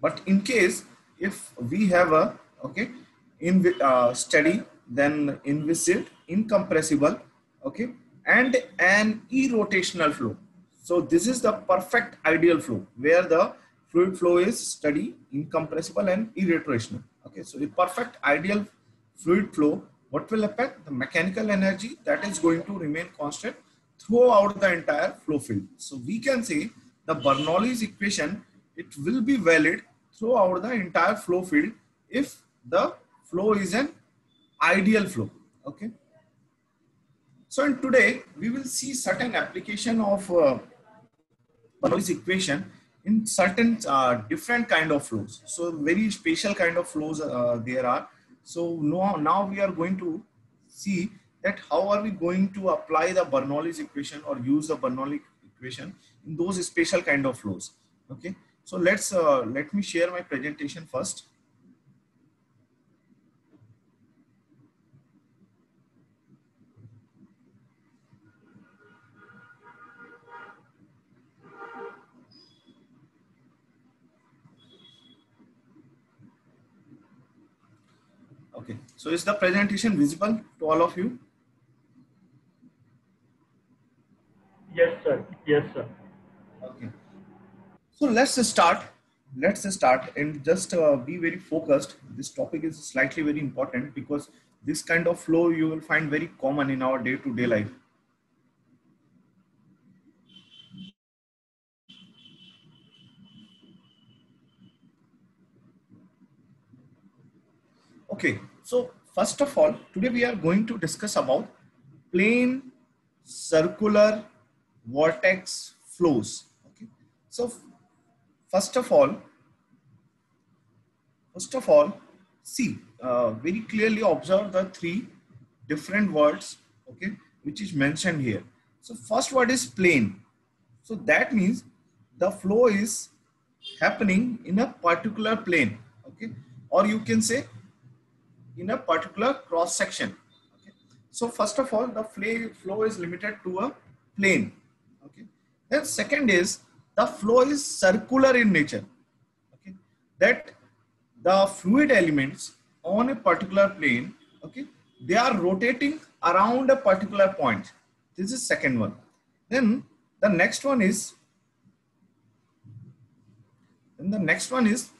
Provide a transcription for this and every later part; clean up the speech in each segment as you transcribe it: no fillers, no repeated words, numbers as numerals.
But in case if we have a okay steady, then inviscid, incompressible, okay, and an irrotational flow. So this is the perfect ideal flow where the fluid flow is steady, incompressible, and irrotational. Okay, so the perfect ideal fluid flow, what will happen? The mechanical energy that is going to remain constant throughout the entire flow field. So we can say the Bernoulli's equation, it will be valid throughout the entire flow field if the flow is an ideal flow. Okay. So in today we will see certain application of Bernoulli's equation in certain different kind of flows. So very special kind of flows there are. So now we are going to see that how are we going to apply the Bernoulli's equation or use the Bernoulli equation in those special kind of flows. Okay. So let me share my presentation first. Okay, so is the presentation visible to all of you? Yes, sir. Yes, sir. Okay. So let's start. Let's start and just be very focused. This topic is slightly very important because this kind of flow you will find very common in our day-to-day life. Okay, so first of all, today we are going to discuss about plane circular vortex flows. Okay, so first of all, see very clearly observe the three different words, okay, which is mentioned here. So first word is plane. So that means the flow is happening in a particular plane, okay, or you can say in a particular cross section. Okay. So first of all, the flow is limited to a plane. Okay. Then second is the flow is circular in nature. Okay. That the fluid elements on a particular plane, okay, they are rotating around a particular point. This is second one. Then the next one is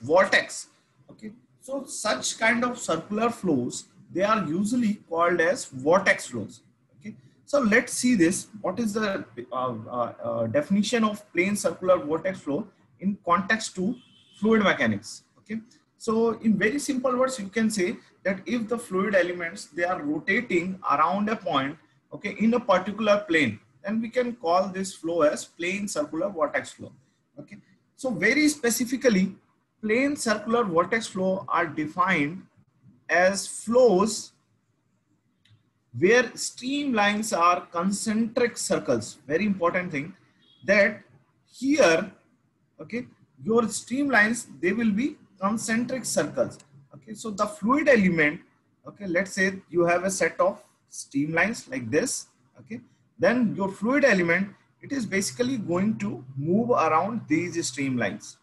vortex. Okay, so such kind of circular flows, they are usually called as vortex flows. Okay, so let's see this. What is the definition of plane circular vortex flow in context to fluid mechanics? Okay, so in very simple words, you can say that if the fluid elements, they are rotating around a point, okay, in a particular plane, then we can call this flow as plane circular vortex flow. Okay, so very specifically, plane circular vortex flow are defined as flows where streamlines are concentric circles. Very important thing that here, okay, your streamlines, they will be concentric circles. Okay, so the fluid element, okay, let's say you have a set of streamlines like this. Okay, then your fluid element, it is basically going to move around these streamlines.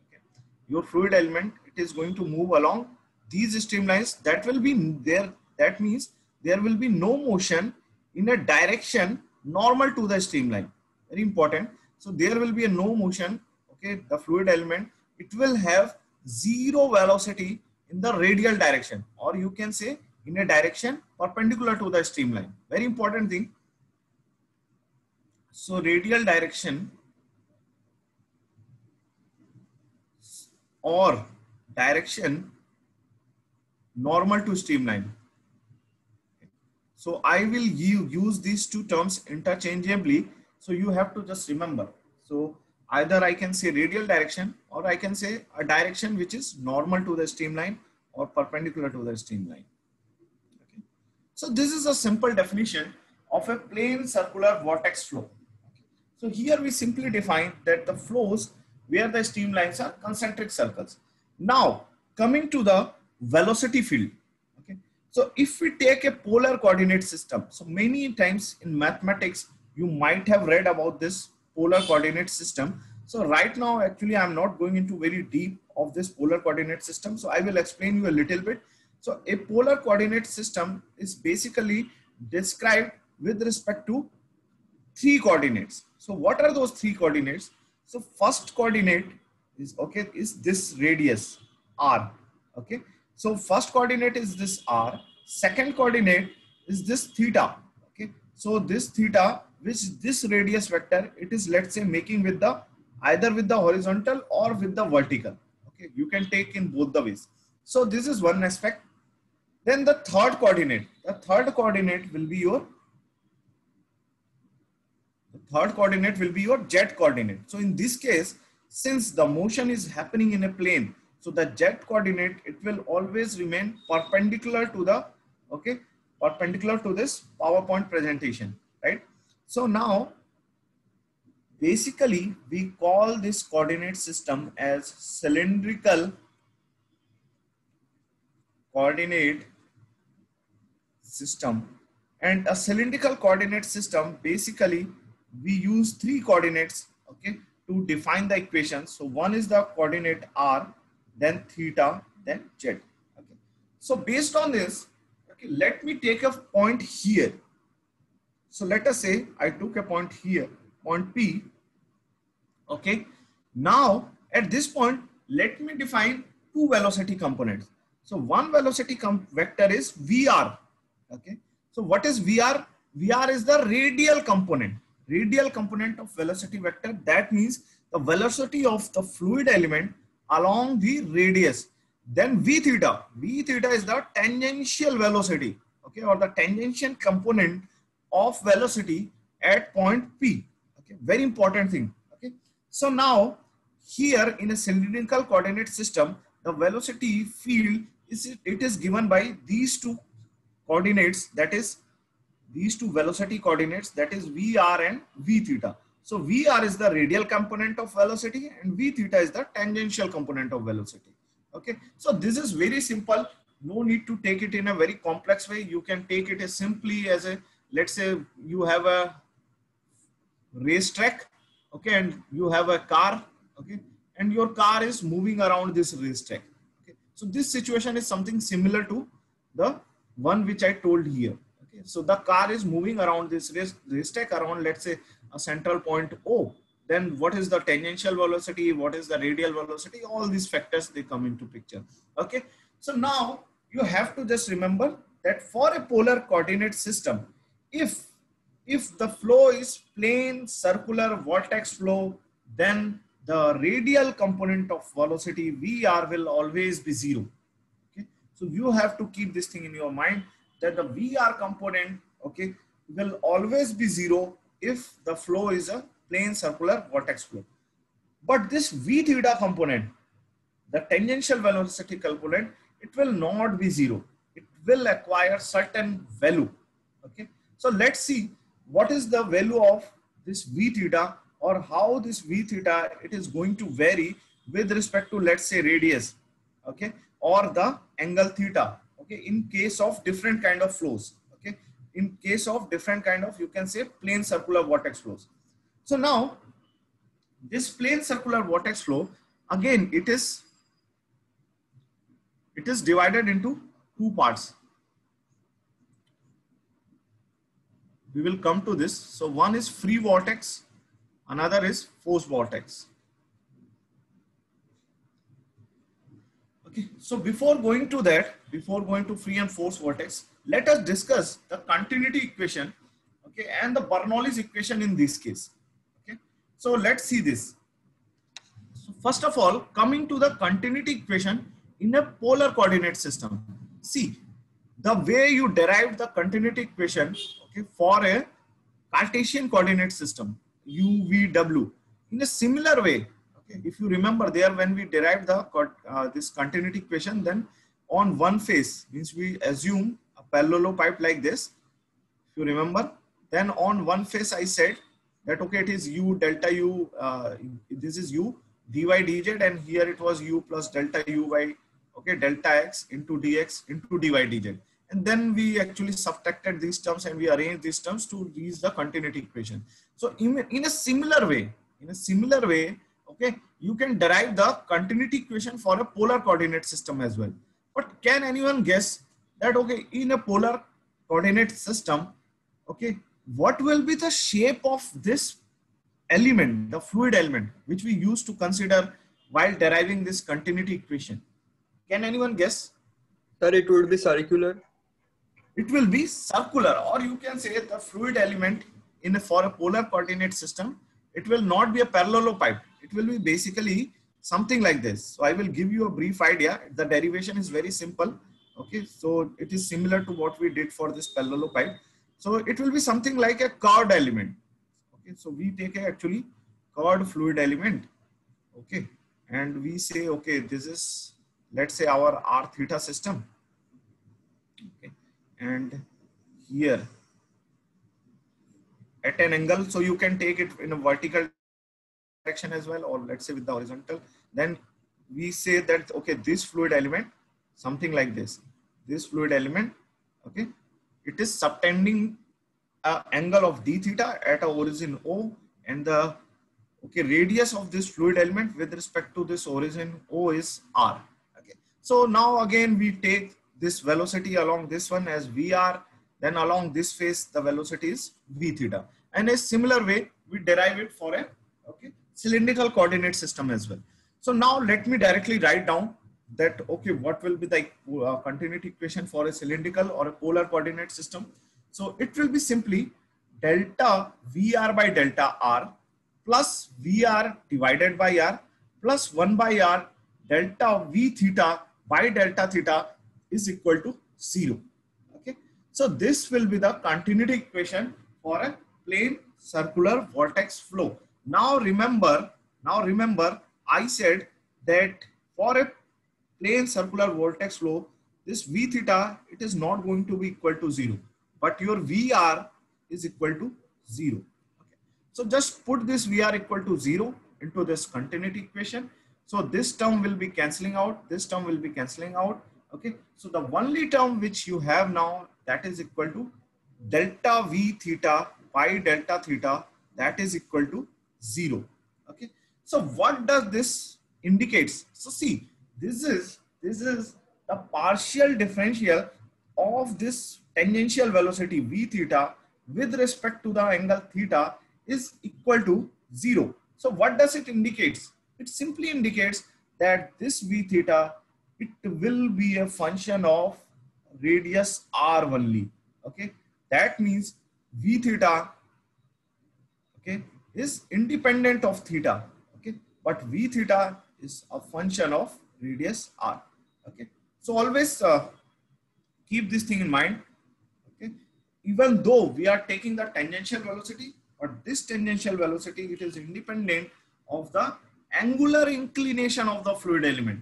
Okay. Your fluid element, it is going to move along these streamlines. That will be there. That means there will be no motion in a direction normal to the streamline. Very important. So there will be a no motion. Okay, the fluid element, it will have zero velocity in the radial direction, or you can say in a direction perpendicular to the streamline. Very important thing. So radial direction or direction normal to streamline. So I will use these two terms interchangeably. So you have to just remember. So either I can say radial direction or I can say a direction which is normal to the streamline or perpendicular to the streamline. Okay. So this is a simple definition of a plane circular vortex flow. So here we simply define that the flows where the streamlines are concentric circles. Now coming to the velocity field. Okay. So if we take a polar coordinate system, so many times in mathematics, you might have read about this polar coordinate system. So right now, actually, I'm not going into very deep of this polar coordinate system. So I will explain you a little bit. So a polar coordinate system is basically described with respect to three coordinates. So what are those three coordinates? So first coordinate is, okay, is this radius r. Okay. So first coordinate is this r. Second coordinate is this theta. Okay. So this theta, which this radius vector, it is, let's say, making with the either with the horizontal or with the vertical. Okay. You can take in both the ways. So this is one aspect. Then the third coordinate will be your z coordinate. So in this case, since the motion is happening in a plane, so the z coordinate, it will always remain perpendicular to the, okay, perpendicular to this PowerPoint presentation, right? So now, basically, we call this coordinate system as cylindrical coordinate system. And a cylindrical coordinate system, basically, we use three coordinates, okay, to define the equation. So one is the coordinate r, then theta, then z. Okay. So based on this, okay, let me take a point here. So let us say I took a point here, point P. Okay. Now at this point, let me define two velocity components. So one velocity vector is VR. Okay. So what is VR? VR is the radial component of velocity vector. That means the velocity of the fluid element along the radius. Then V theta is the tangential velocity, okay, or the tangential component of velocity at point P. Okay, very important thing. Okay, so now here in a cylindrical coordinate system, the velocity field is given by these two coordinates, that is these two velocity coordinates, that is VR and V theta. So VR is the radial component of velocity and V theta is the tangential component of velocity. Okay, so this is very simple. No need to take it in a very complex way. You can take it as simply as a, let's say you have a racetrack, okay, and you have a car, okay, and your car is moving around this racetrack. Okay, so this situation is something similar to the one which I told here. Okay, so the car is moving around this racetrack around, let's say, a central point O. Then what is the tangential velocity? What is the radial velocity? All these factors, they come into picture. Okay, so now you have to just remember that for a polar coordinate system, if the flow is plane circular vortex flow, then the radial component of velocity VR will always be 0. Okay, so you have to keep this thing in your mind that the VR component, okay, will always be 0 if the flow is a plane circular vortex flow. But this V theta component, the tangential velocity component, it will not be 0. It will acquire certain value. Okay, so let's see what is the value of this V theta, or how this V theta, it is going to vary with respect to, let's say, radius, okay, or the angle theta, okay, in case of different kind of flows, okay, in case of different kind of, you can say, plane circular vortex flows. So now this plane circular vortex flow, again, it is divided into two parts. We will come to this. So one is free vortex, another is force vortex. Okay, so before going to that, before going to free and force vortex, let us discuss the continuity equation, okay, and the Bernoulli's equation in this case. Okay, so let's see this. So first of all, coming to the continuity equation in a polar coordinate system. See, the way you derive the continuity equation, okay, for a Cartesian coordinate system, UVW, in a similar way. Okay, if you remember there, when we derived the this continuity equation, then on one face, means we assume a parallelopipe like this. If you remember, then on one face I said that, okay, it is U delta U, this is U dy dz, and here it was U plus delta U by, okay, delta x into dx into dy dz. And then we actually subtracted these terms and we arranged these terms to reach the continuity equation. So in a similar way, okay, you can derive the continuity equation for a polar coordinate system as well. But can anyone guess that, okay, in a polar coordinate system, okay, what will be the shape of this element, the fluid element, which we used to consider while deriving this continuity equation? Can anyone guess? Sir, it would be circular. It will be circular, or you can say the fluid element for a polar coordinate system, it will not be a parallelepiped. It will be basically something like this. So I will give you a brief idea. The derivation is very simple. Okay, so it is similar to what we did for this parallelepiped. So it will be something like a curved element. Okay, so we take a actually curved fluid element. Okay, and we say, okay, this is, let's say, our R theta system. Okay, and here at an angle, so you can take it in a vertical direction as well, or let's say with the horizontal. Then we say that, okay, this fluid element, something like this fluid element, okay, it is subtending an angle of d theta at a origin O, and the radius of this fluid element with respect to this origin O is R. Okay, so now again we take this velocity along this one as VR, then along this face the velocity is v theta, and a similar way we derive it for a cylindrical coordinate system as well. So now let me directly write down that, okay, what will be the continuity equation for a cylindrical or a polar coordinate system. So it will be simply delta VR by delta R plus VR divided by R plus 1 by R delta V theta by delta theta is equal to 0. Okay, so this will be the continuity equation for a plane circular vortex flow. Now remember, I said that for a plane circular vortex flow, this V theta, it is not going to be equal to 0, but your VR is equal to 0. Okay. So just put this VR equal to 0 into this continuity equation. So this term will be cancelling out, this term will be cancelling out. Okay, so the only term which you have now, that is equal to delta V theta by delta theta, that is equal to 0. Okay, so what does this indicates? So see, this is the partial differential of this tangential velocity v theta with respect to the angle theta is equal to 0. So what does it indicates? It simply indicates that this v theta, it will be a function of radius r only. Okay, that means v theta, okay, is independent of theta. Okay, but v theta is a function of radius r. Okay, so always keep this thing in mind. Okay, even though we are taking the tangential velocity, but this tangential velocity, it is independent of the angular inclination of the fluid element.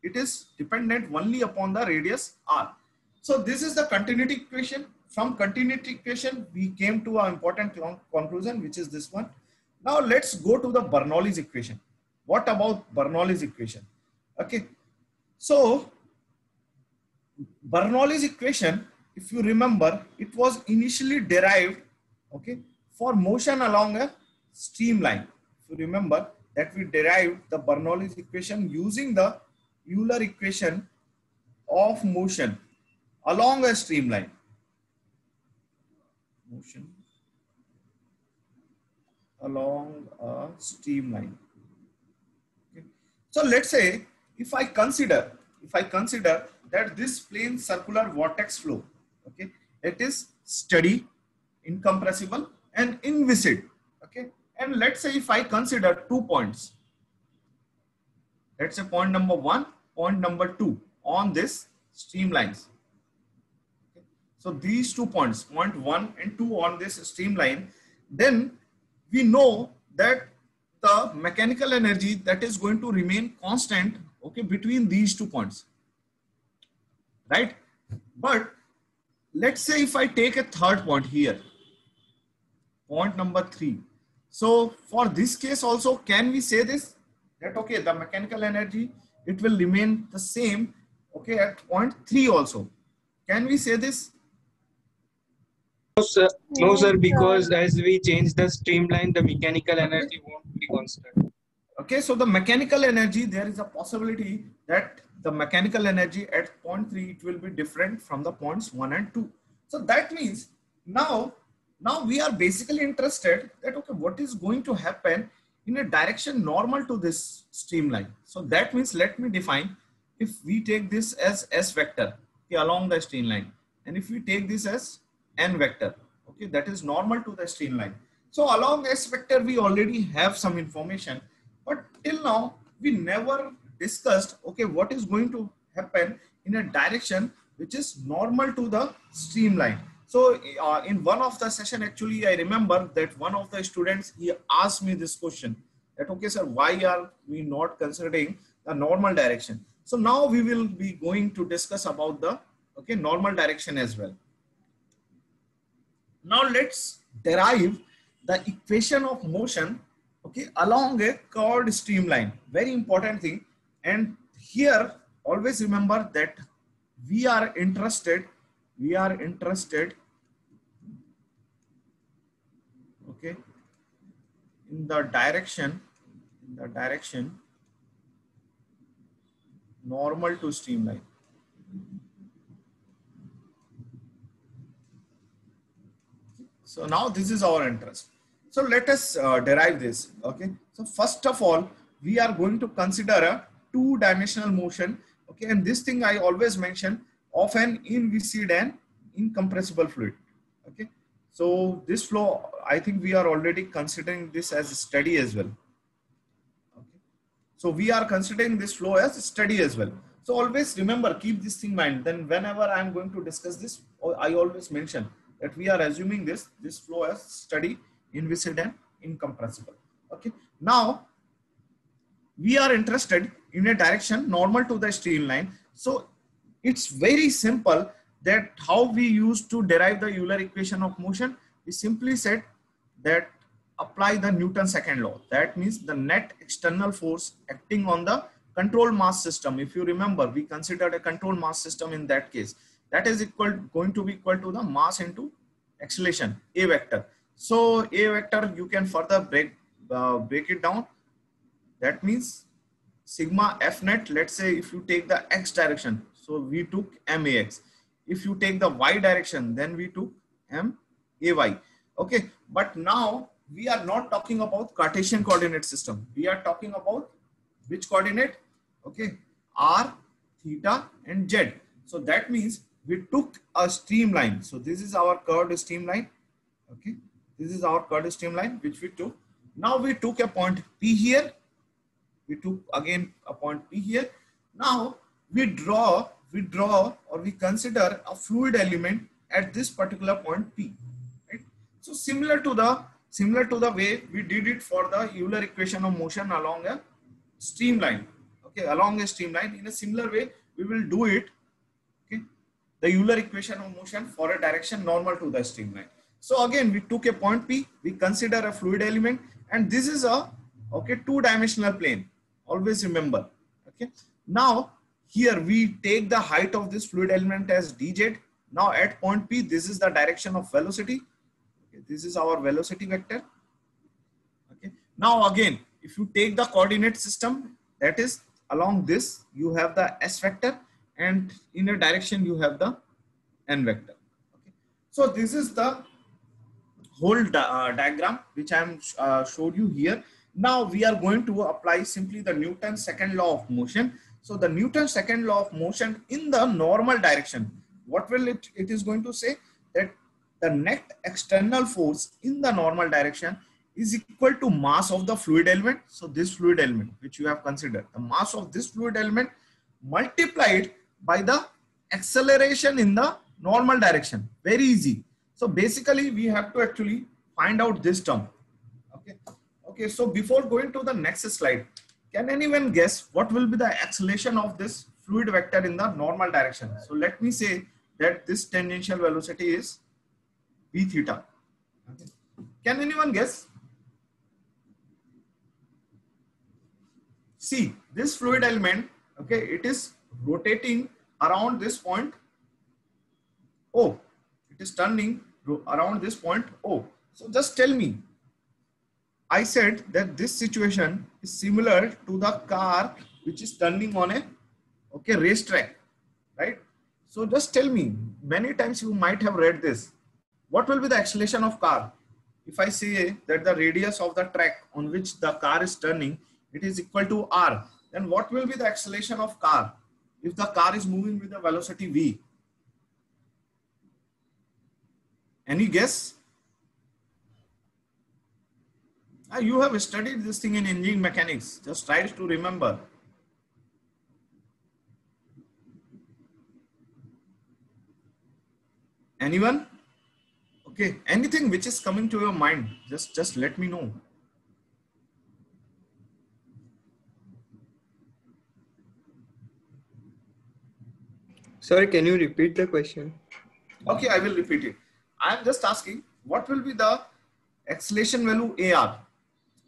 It is dependent only upon the radius r. So this is the continuity equation. From continuity equation, we came to an important conclusion, which is this one. Now let's go to the Bernoulli's equation. What about Bernoulli's equation? Okay, so Bernoulli's equation, if you remember, it was initially derived, okay, for motion along a streamline. If you remember that we derived the Bernoulli's equation using the Euler equation of motion along a streamline. Motion along a streamline. Okay. So let's say if I consider that this plane circular vortex flow, okay, it is steady, incompressible and inviscid. Okay, and let's say if I consider 2 points, let's say point number 1, point number 2 on this streamlines. Okay. So these 2 points, point 1 and 2 on this streamline, then we know that the mechanical energy that is going to remain constant, okay, between these 2 points, right? But let's say if I take a third point here, point number 3. So for this case also, can we say this? That, okay, the mechanical energy, it will remain the same, okay, at point 3 also. Can we say this? No, sir, because as we change the streamline, the mechanical energy won't be constant. Okay, so the mechanical energy, there is a possibility that the mechanical energy at point 3, it will be different from the points 1 and 2. So that means now we are basically interested that, okay, what is going to happen in a direction normal to this streamline. So that means, let me define, if we take this as S vector, okay, along the streamline, and if we take this as N vector, okay, that is normal to the streamline. So along S vector, we already have some information, but till now we never discussed, okay, what is going to happen in a direction which is normal to the streamline. So in one of the session, actually, I remember that one of the students, he asked me this question that, okay, sir, why are we not considering the normal direction? So now we will be going to discuss about the, okay, normal direction as well. Now let's derive the equation of motion, okay, along a curved streamline. Very important thing. And here, always remember that we are interested, okay, in the direction normal to streamline. So now this is our interest. So let us derive this. Okay. So first of all, we are going to consider a two-dimensional motion. Okay. And this thing I always mention, of an inviscid and incompressible fluid. Okay. So this flow, I think we are already considering this as steady as well. Okay. So we are considering this flow as steady as well. So always remember, keep this thing in mind. Then whenever I am going to discuss this, I always mention that we are assuming this flow as steady, inviscid and incompressible. Okay. Now we are interested in a direction normal to the streamline. So it's very simple that how we used to derive the Euler equation of motion. We simply said that apply the Newton's second law. That means the net external force acting on the control mass system. If you remember, we considered a control mass system in that case. That is going to be equal to the mass into acceleration, A vector. So A vector, you can further break it down. That means sigma F net, let's say if you take the X direction, so we took MAX. If you take the Y direction, then we took MAY. Okay, but now we are not talking about Cartesian coordinate system. We are talking about which coordinate? Okay, R, theta and Z. So that means we took a streamline. So this is our curved streamline. Okay, this is our curved streamline which we took. Now we took a point P here. We took again a point P here. Now we draw or we consider a fluid element at this particular point P. Right? So similar to the way we did it for the Euler equation of motion along a streamline. Okay, along a streamline, in a similar way we will do it. Okay, the Euler equation of motion for a direction normal to the streamline. So again, we took a point P, we consider a fluid element, and this is a two-dimensional plane. Always remember. Okay. Now here we take the height of this fluid element as dz. Now at point P, this is the direction of velocity. Okay, this is our velocity vector. Okay. Now again, if you take the coordinate system, that is along this, you have the S vector, and in a direction you have the N vector. Okay. So this is the whole diagram which I am showed you here. Now we are going to apply simply the Newton's second law of motion. So the Newton's second law of motion in the normal direction, what will it is going to say that the net external force in the normal direction is equal to mass of the fluid element. So this fluid element which you have considered, the mass of this fluid element multiplied by the acceleration in the normal direction. Very easy. So basically we have to actually find out this term. Okay. Okay, so before going to the next slide, can anyone guess what will be the acceleration of this fluid vector in the normal direction? So let me say that this tangential velocity is v theta. Okay. Can anyone guess? See, this fluid element, okay, it is rotating around this point O. It is turning around this point O. So just tell me, I said that this situation is similar to the car which is turning on a racetrack, right? So just tell me, many times you might have read this. What will be the acceleration of car? If I say that the radius of the track on which the car is turning, it is equal to r, then what will be the acceleration of car if the car is moving with a velocity v? Any guess? You have studied this thing in engineering mechanics. Just try to remember. Anyone? Okay, anything which is coming to your mind, just let me know. Sir, can you repeat the question? Okay, I will repeat it. I am just asking, what will be the acceleration value AR?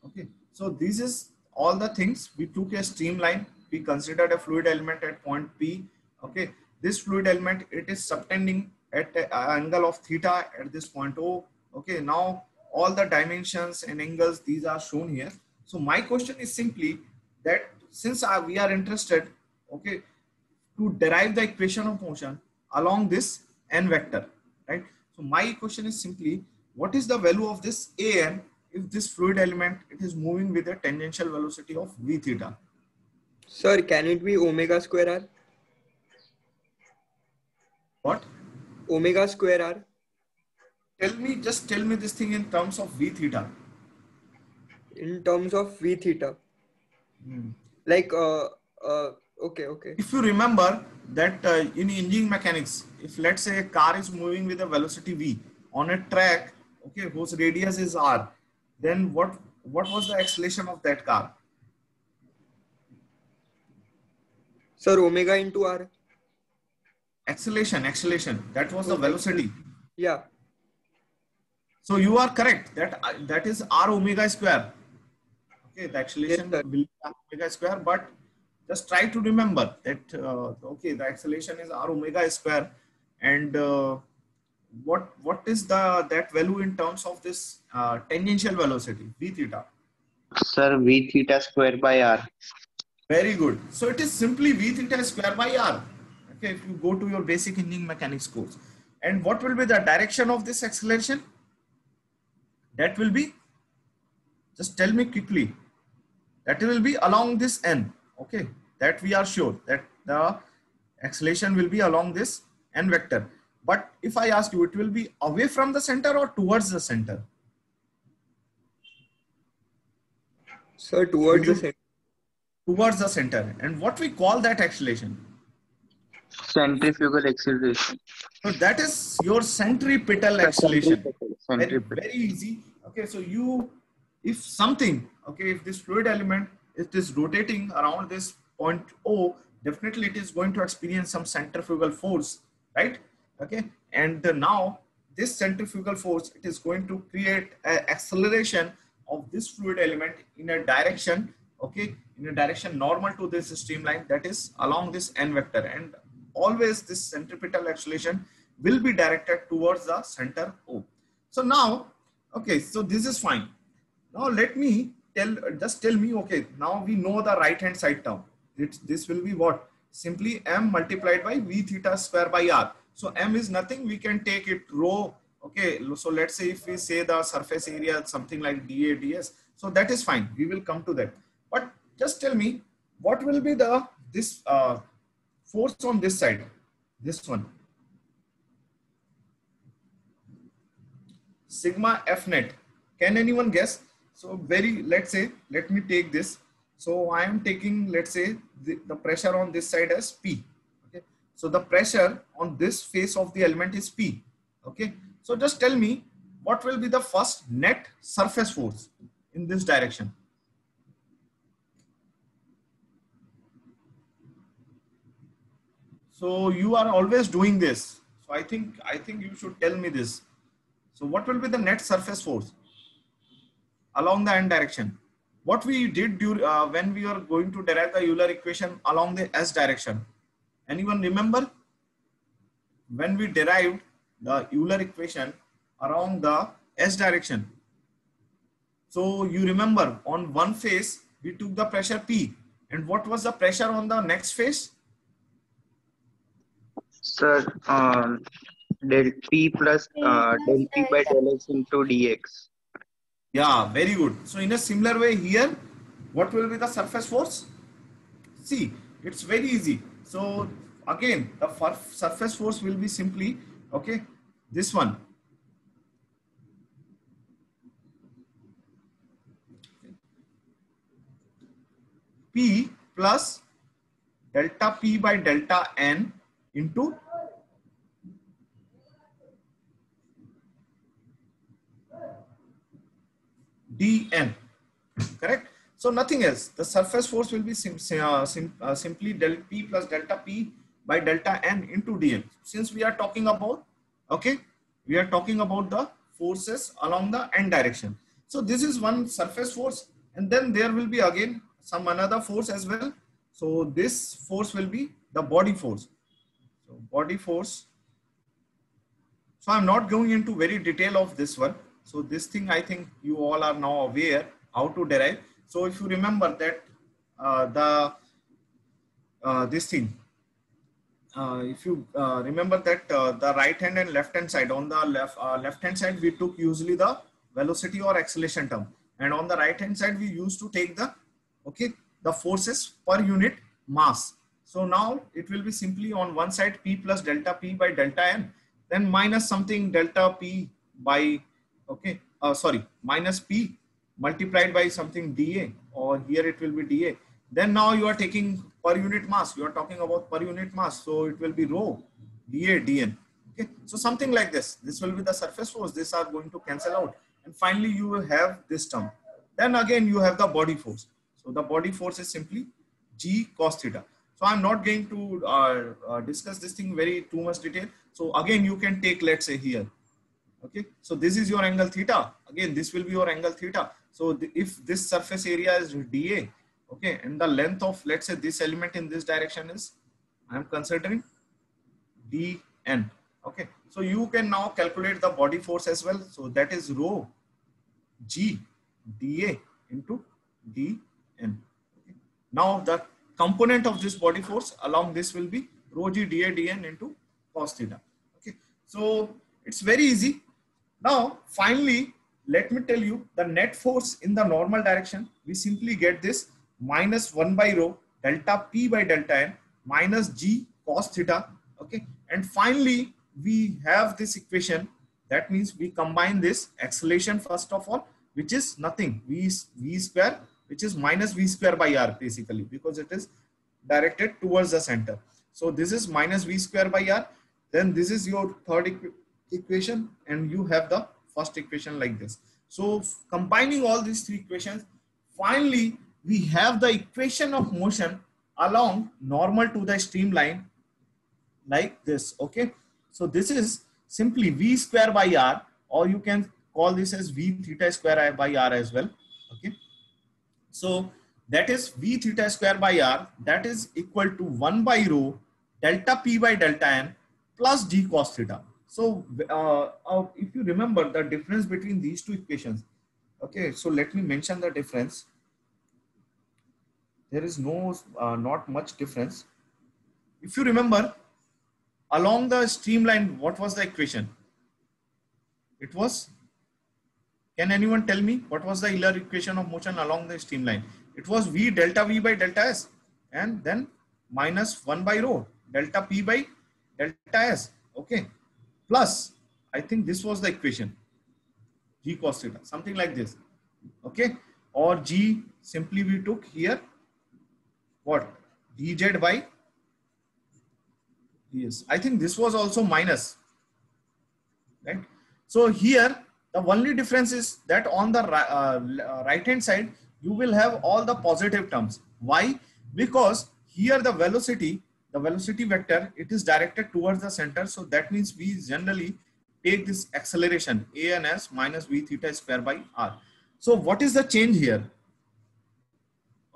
Okay, so this is all the things. We took a streamline. We considered a fluid element at point P. Okay, this fluid element, it is subtending at an angle of theta at this point O. Okay, now all the dimensions and angles, these are shown here. So my question is simply that since we are interested, okay, to derive the equation of motion along this n vector, right? So my question is simply, what is the value of this an if this fluid element, it is moving with a tangential velocity of v theta? Sir, can it be omega square r? What? Omega square r? Just tell me this thing in terms of v theta. In terms of v theta. Like, okay. If you remember that in engineering mechanics, if let's say a car is moving with a velocity v on a track, okay, whose radius is r, then what was the acceleration of that car? Sir, omega into r. Acceleration. That was the velocity. Yeah. So you are correct that that is r omega square. Okay, the acceleration Yes, will be r omega square, but just try to remember that okay, the acceleration is r omega square, and what is that value in terms of this tangential velocity v theta? Sir, v theta square by r. Very good. So it is simply v theta square by r. Okay, if you go to your basic engineering mechanics course. And what will be the direction of this acceleration? That will be, just tell me quickly. That will be along this n. Okay, that we are sure that the acceleration will be along this n vector. But if I ask you, it will be away from the center or towards the center? Sir, towards the center. Towards the center. And what we call that acceleration? Centrifugal acceleration. So that is your centripetal acceleration. Centripetal. Very easy. Okay, so if something, okay, if this fluid element is rotating around this point O, definitely it is going to experience some centrifugal force, right? Okay, and now this centrifugal force, it is going to create an acceleration of this fluid element in a direction, okay, in a direction normal to this streamline, that is along this n vector, and always this centripetal acceleration will be directed towards the center O. So now, okay, so this is fine. Now let me just tell me, okay, now we know the right hand side term. This will be what? Simply m multiplied by v theta square by r. So m is nothing, we can take it rho. Okay, so let's say if we say the surface area, something like dA, ds. So that is fine, we will come to that. But just tell me, what will be this force on this side, this one? Sigma F net. Can anyone guess? So let's say, let me take this. So I am taking, let's say, the pressure on this side as P. Okay. So the pressure on this face of the element is P. Okay. So just tell me, what will be the first net surface force in this direction? So you are always doing this. So I think you should tell me this. So what will be the net surface force along the n direction? What we did when we were going to derive the Euler equation along the s direction? Anyone remember? When we derived the Euler equation around the s direction. So you remember on one face we took the pressure P, and what was the pressure on the next face? Sir, del P plus del P by del X into dx. Yeah, very good. So in a similar way here, what will be the surface force? See, it's very easy. So again, the surface force will be simply, okay, this one. P plus delta P by delta N into dN, correct? So nothing else. The surface force will be simply del P plus delta P by delta N into dN. Since we are talking about, okay, we are talking about the forces along the N direction. So this is one surface force, and then there will be again some another force as well. So this force will be the body force. So body force. So I'm not going into very detail of this one. So this thing I think you all are now aware how to derive. So if you remember that this thing, if you remember that the right hand and left hand side, on the left hand side we took usually the velocity or acceleration term, and on the right hand side we used to take the, okay, the forces per unit mass. So now it will be simply on one side P plus delta P by delta N, then minus something delta P by, okay, minus P multiplied by something dA, or here it will be dA. Then now you are taking per unit mass, you are talking about per unit mass, so it will be rho dA dN. Okay, so something like this. This will be the surface force. These are going to cancel out, and finally you will have this term. Then again you have the body force. So the body force is simply G cos theta. So I'm not going to discuss this thing very too much detail. So again you can take, let's say here, okay, so this is your angle theta. Again this will be your angle theta. So if this surface area is dA, okay, and the length of, let's say, this element in this direction is, I am considering dN. Okay, so you can now calculate the body force as well. So that is rho G dA into dN. Okay. Now the component of this body force along this will be rho G dA dN into cos theta. Okay, so it's very easy. Now finally let me tell you the net force in the normal direction. We simply get this minus 1 by rho delta P by delta N minus G cos theta. Okay, and finally we have this equation. That means we combine this acceleration first of all, which is nothing, v square, which is minus v square by r basically, because it is directed towards the center. So this is minus v square by r. Then this is your third equation, and you have the first equation like this. So combining all these three equations, finally we have the equation of motion along normal to the streamline like this. Okay, so this is simply v square by r, or you can call this as v theta square by r as well. Okay, so that is v theta square by r, that is equal to 1 by rho delta P by delta N plus d cos theta. So if you remember the difference between these two equations, okay, so let me mention the difference. There is not much difference. If you remember, along the streamline, what was the equation? It was, can anyone tell me what was the Euler equation of motion along the streamline? It was v delta v by delta s, and then minus 1 by rho delta P by delta s. Okay, plus I think this was the equation, G cos theta, something like this. Okay, or G simply we took here what, dz by ds. I think this was also minus, right? So here the only difference is that on the right hand side you will have all the positive terms. Why? Because here the velocity vector, it is directed towards the center. So that means we generally take this acceleration a n s minus v theta square by r. So what is the change here?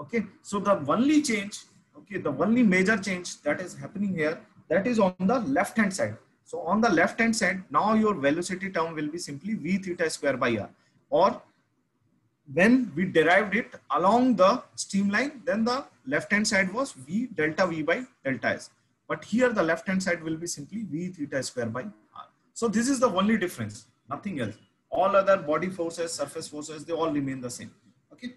Okay, so the only change, okay, the only major change that is happening here, that is on the left hand side. So on the left hand side, now your velocity term will be simply v theta square by r, or when we derived it along the streamline, then the left hand side was V delta V by delta S. But here the left hand side will be simply V theta square by R. So this is the only difference, nothing else. All other body forces, surface forces, they all remain the same. Okay.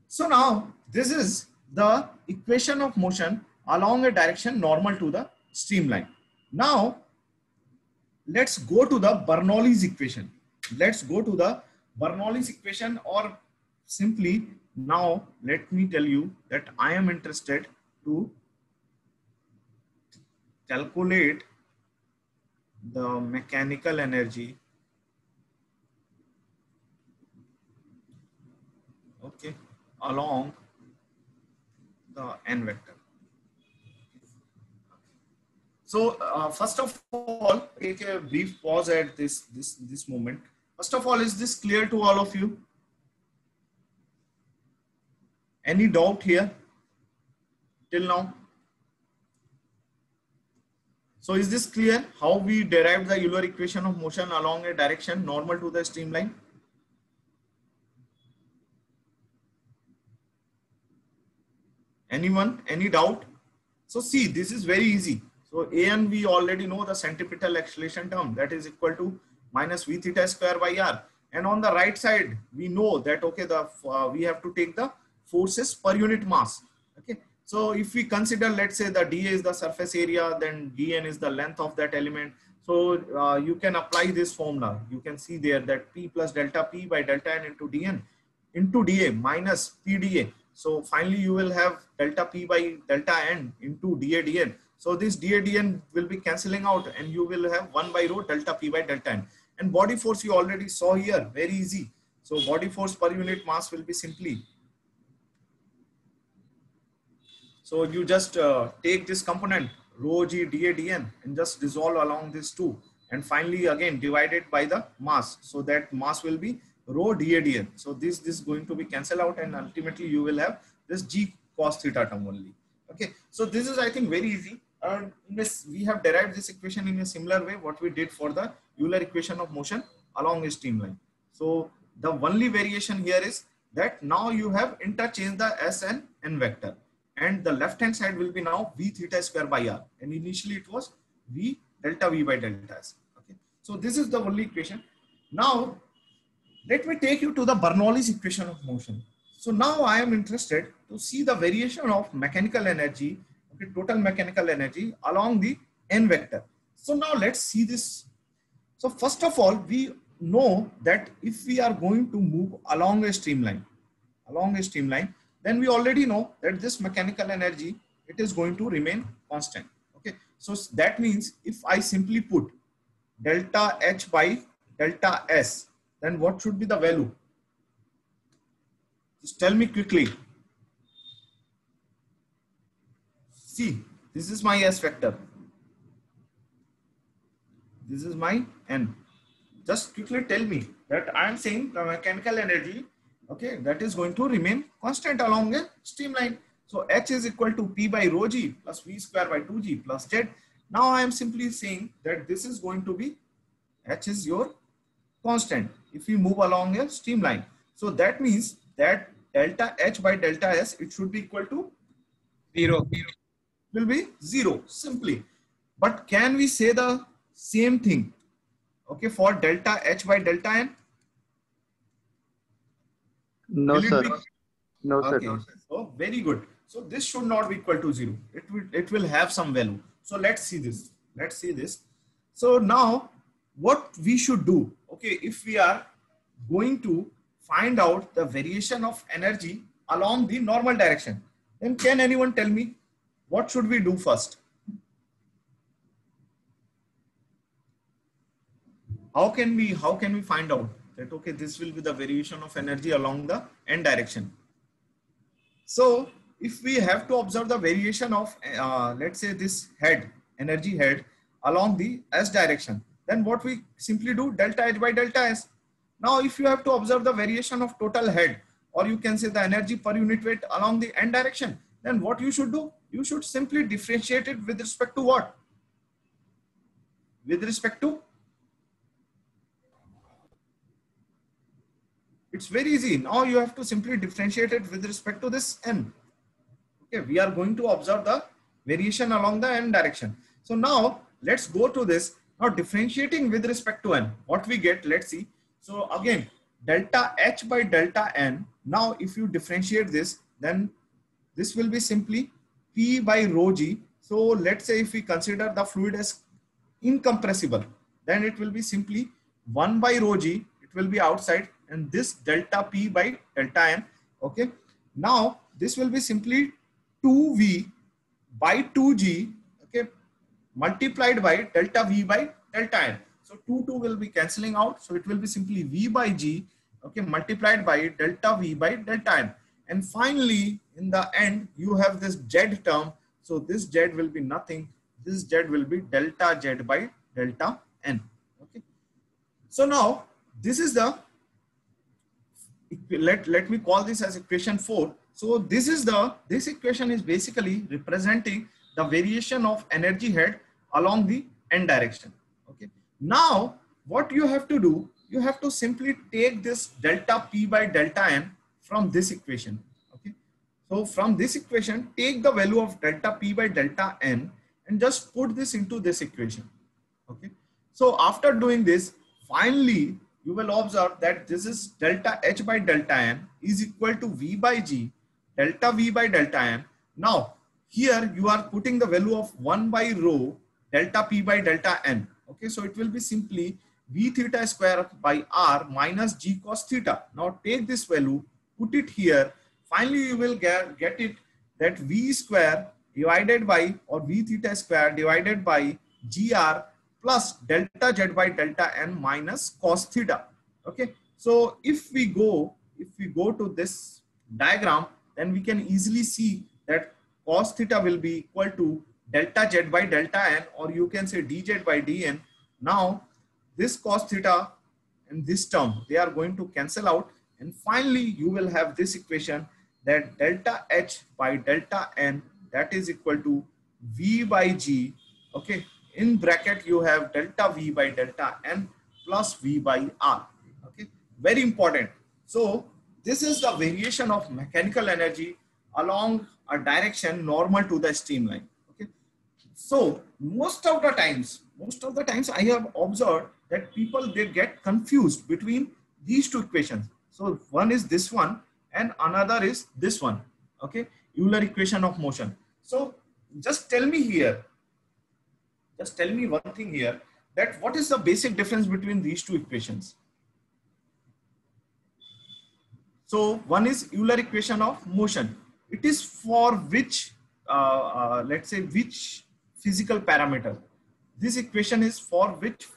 So now this is the equation of motion along a direction normal to the streamline. Now let's go to the Bernoulli's equation. Let's go to the Bernoulli's equation, or simply now let me tell you that I am interested to calculate the mechanical energy, okay, along the n vector. So first of all, take a brief pause at this moment. First of all, is this clear to all of you? Any doubt here till now? So is this clear how we derived the Euler equation of motion along a direction normal to the streamline? Anyone? Any doubt? So see, this is very easy. So an we already know the centripetal acceleration term, that is equal to minus V theta square by R. And on the right side, we know that, okay, we have to take the forces per unit mass. Okay. So if we consider, let's say the dA is the surface area, then dN is the length of that element. So you can apply this formula. You can see there that P plus delta P by delta N into dN into dA minus PdA. So finally you will have delta P by delta N into dA dN. So this dA dN will be cancelling out and you will have 1 by rho delta P by delta N. And body force you already saw here, very easy. So body force per unit mass will be simply. So you just take this component rho g dA dN and just dissolve along this two. And finally again divided by the mass. So that mass will be rho dA dN. So this is going to be cancelled out and ultimately you will have this g cos theta term only. Okay. So this is, I think, very easy. We have derived this equation in a similar way what we did for the Euler equation of motion along a streamline. So the only variation here is that now you have interchanged the S and N vector, and the left hand side will be now V theta square by R, and initially it was V delta V by delta S. Okay. So this is the only equation. Now let me take you to the Bernoulli's equation of motion. So now I am interested to see the variation of mechanical energy, okay, total mechanical energy along the n vector. So now let's see this. So first of all, we know that if we are going to move along a streamline, then we already know that this mechanical energy, it is going to remain constant. Okay. So that means if I simply put delta H by delta S, then what should be the value? Just tell me quickly. See, this is my S vector. This is my N. Just quickly tell me that I am saying the mechanical energy, okay, that is going to remain constant along a streamline. So H is equal to P by rho G plus V square by 2G plus Z. Now I am simply saying that this is going to be, H is your constant if we move along a streamline. So that means that delta H by delta S, it should be equal to 0. Will be 0 simply. But can we say the same thing, okay, for delta H by delta N? No, sir. No, okay. sir. So very good. So this should not be equal to 0. It will have some value. So let's see this. Let's see this. So now what we should do, okay, if we are going to find out the variation of energy along the normal direction, then can anyone tell me what should we do first? How can we find out that, okay, this will be the variation of energy along the n direction? So if we have to observe the variation of let's say this energy head along the S direction, then what we simply do, delta H by delta S. Now if you have to observe the variation of total head, or you can say the energy per unit weight along the n direction, then what you should do? You should simply differentiate it with respect to what? With respect to? It's very easy. Now you have to simply differentiate it with respect to this n. Okay, we are going to observe the variation along the n direction. So now let's go to this. Now differentiating with respect to n, what we get, let's see. So again, delta H by delta n. Now if you differentiate this, then this will be simply P by rho g. So let's say if we consider the fluid as incompressible, then it will be simply 1 by rho g. It will be outside, and this delta P by delta n. Okay. Now this will be simply 2V by 2G, okay, multiplied by delta V by delta N. So 2 will be cancelling out. So it will be simply V by G, okay, multiplied by delta V by delta N. And finally, in the end, you have this Z term. So this Z will be nothing. This Z will be delta Z by delta N. Okay. So now this is the, let me call this as equation 4. So this equation is basically representing the variation of energy head along the n direction. Okay. Now what you have to do, you have to simply take this delta P by delta N from this equation. Okay. So from this equation, take the value of delta P by delta N and just put this into this equation. Okay. So after doing this, finally you will observe that this is delta H by delta N is equal to V by G, delta V by delta N. Now here you are putting the value of 1 by rho delta P by delta N. Okay, so it will be simply V theta square by R minus G cos theta. Now take this value, put it here. Finally you will get it that V square divided by, or V theta square divided by GR plus delta Z by delta N minus cos theta. Okay, so if we go to this diagram, then we can easily see that cos theta will be equal to delta Z by delta N, or you can say dZ by dN. Now this cos theta and this term, they are going to cancel out, and finally you will have this equation that delta H by delta N, that is equal to V by G. Okay, in bracket you have delta V by delta N plus V by R. Okay, very important. So this is the variation of mechanical energy along a direction normal to the streamline. Okay, so most of the times I have observed that people, they get confused between these two equations. So one is this one and another is this one. Okay, Euler equation of motion. So just tell me one thing here, that what is the basic difference between these two equations? So one is Euler equation of motion. It is for which, let's say, which physical parameter? This equation is for which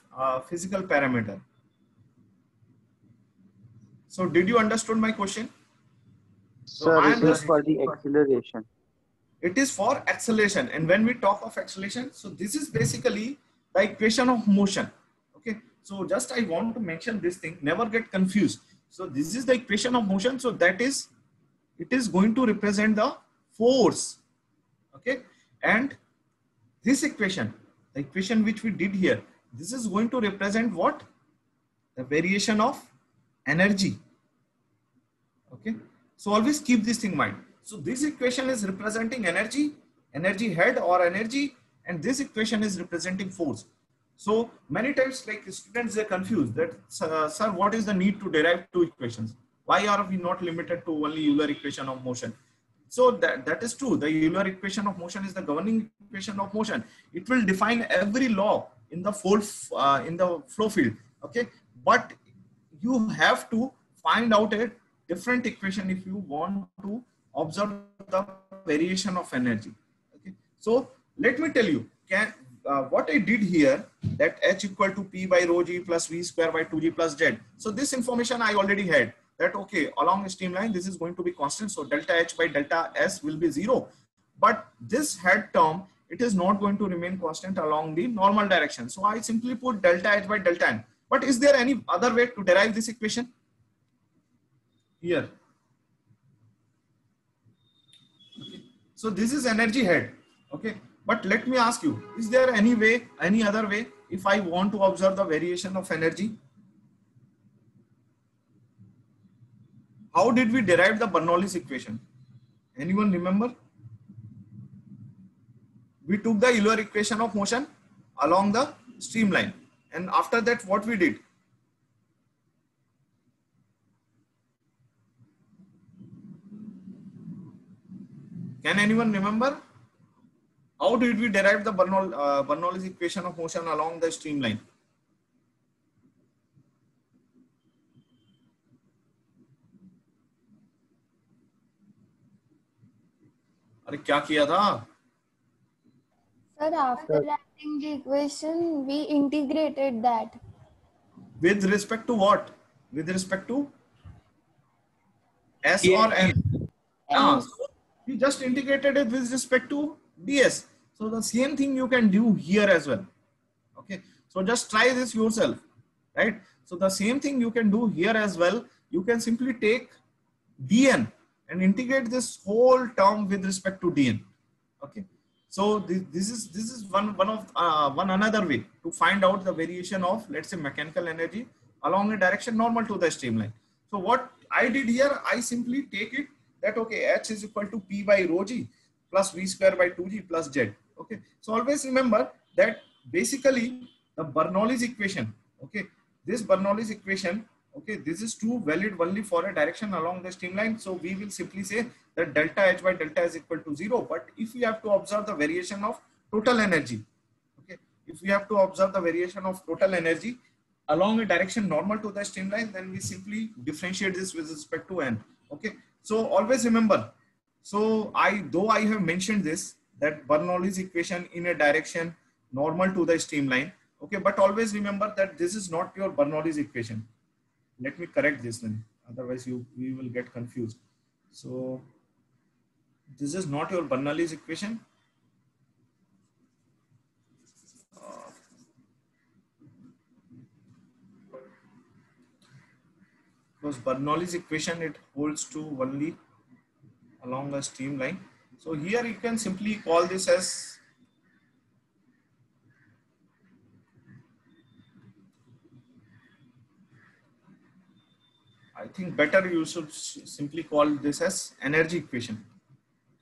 physical parameter? So did you understood my question? Sir, it is for the acceleration. It is for acceleration. And when we talk of acceleration, so this is basically the equation of motion. Okay. So just I want to mention this thing, never get confused. So this is the equation of motion. So that is, it is going to represent the force. Okay. And this equation, the equation which we did here, this is going to represent what? The variation of energy. Okay. So always keep this thing in mind. So this equation is representing energy, energy head or energy, and this equation is representing force. So many times, like, students, they're confused that, sir, what is the need to derive two equations? Why are we not limited to only Euler equation of motion? So that is true. The Euler equation of motion is the governing equation of motion. It will define every law in the flow field. Okay, but you have to find out a different equation if you want to observe the variation of energy. Okay, so let me tell you, what I did here, that H equal to P by rho G plus V square by 2G plus Z. So this information I already had, that okay, along a streamline this is going to be constant, so delta H by delta S will be 0. But this head term, it is not going to remain constant along the normal direction. So I simply put delta H by delta N. But is there any other way to derive this equation? Here. Okay. So this is energy head. Okay. But let me ask you, is there any way, any other way, if I want to observe the variation of energy? how did we derive the Bernoulli's equation? Anyone remember? We took the Euler equation of motion along the streamline, and after that what we did? Can anyone remember? How did we derive the Bernoulli's equation of motion along the streamline? अरे क्या किया था? Sir, after writing the equation, we integrated that. With respect to what? With respect to S Yeah. or N? So we just integrated it with respect to ds. So the same thing you can do here as well. Okay. So just try this yourself, right? So the same thing you can do here as well. You can simply take dn and integrate this whole term with respect to dn. Okay. So this is one another way to find out the variation of, let's say, mechanical energy along a direction normal to the streamline. So what I did here, I simply take it that, okay, H is equal to P by rho G plus V square by 2G plus Z. Okay. So always remember that basically the Bernoulli's equation, okay, this Bernoulli's equation, okay, this is true valid only for a direction along the streamline. So we will simply say that delta H by delta is equal to 0. But if we have to observe the variation of total energy, okay, if we have to observe the variation of total energy along a direction normal to the streamline, then we simply differentiate this with respect to n. Okay. So always remember, so though I have mentioned this, that Bernoulli's equation in a direction normal to the streamline, okay, but always remember that this is not your Bernoulli's equation. Let me correct this then, otherwise we will get confused. So this is not your Bernoulli's equation. Because Bernoulli's equation, it holds true only along a streamline. So here you can simply call this as I think better you should simply call this as energy equation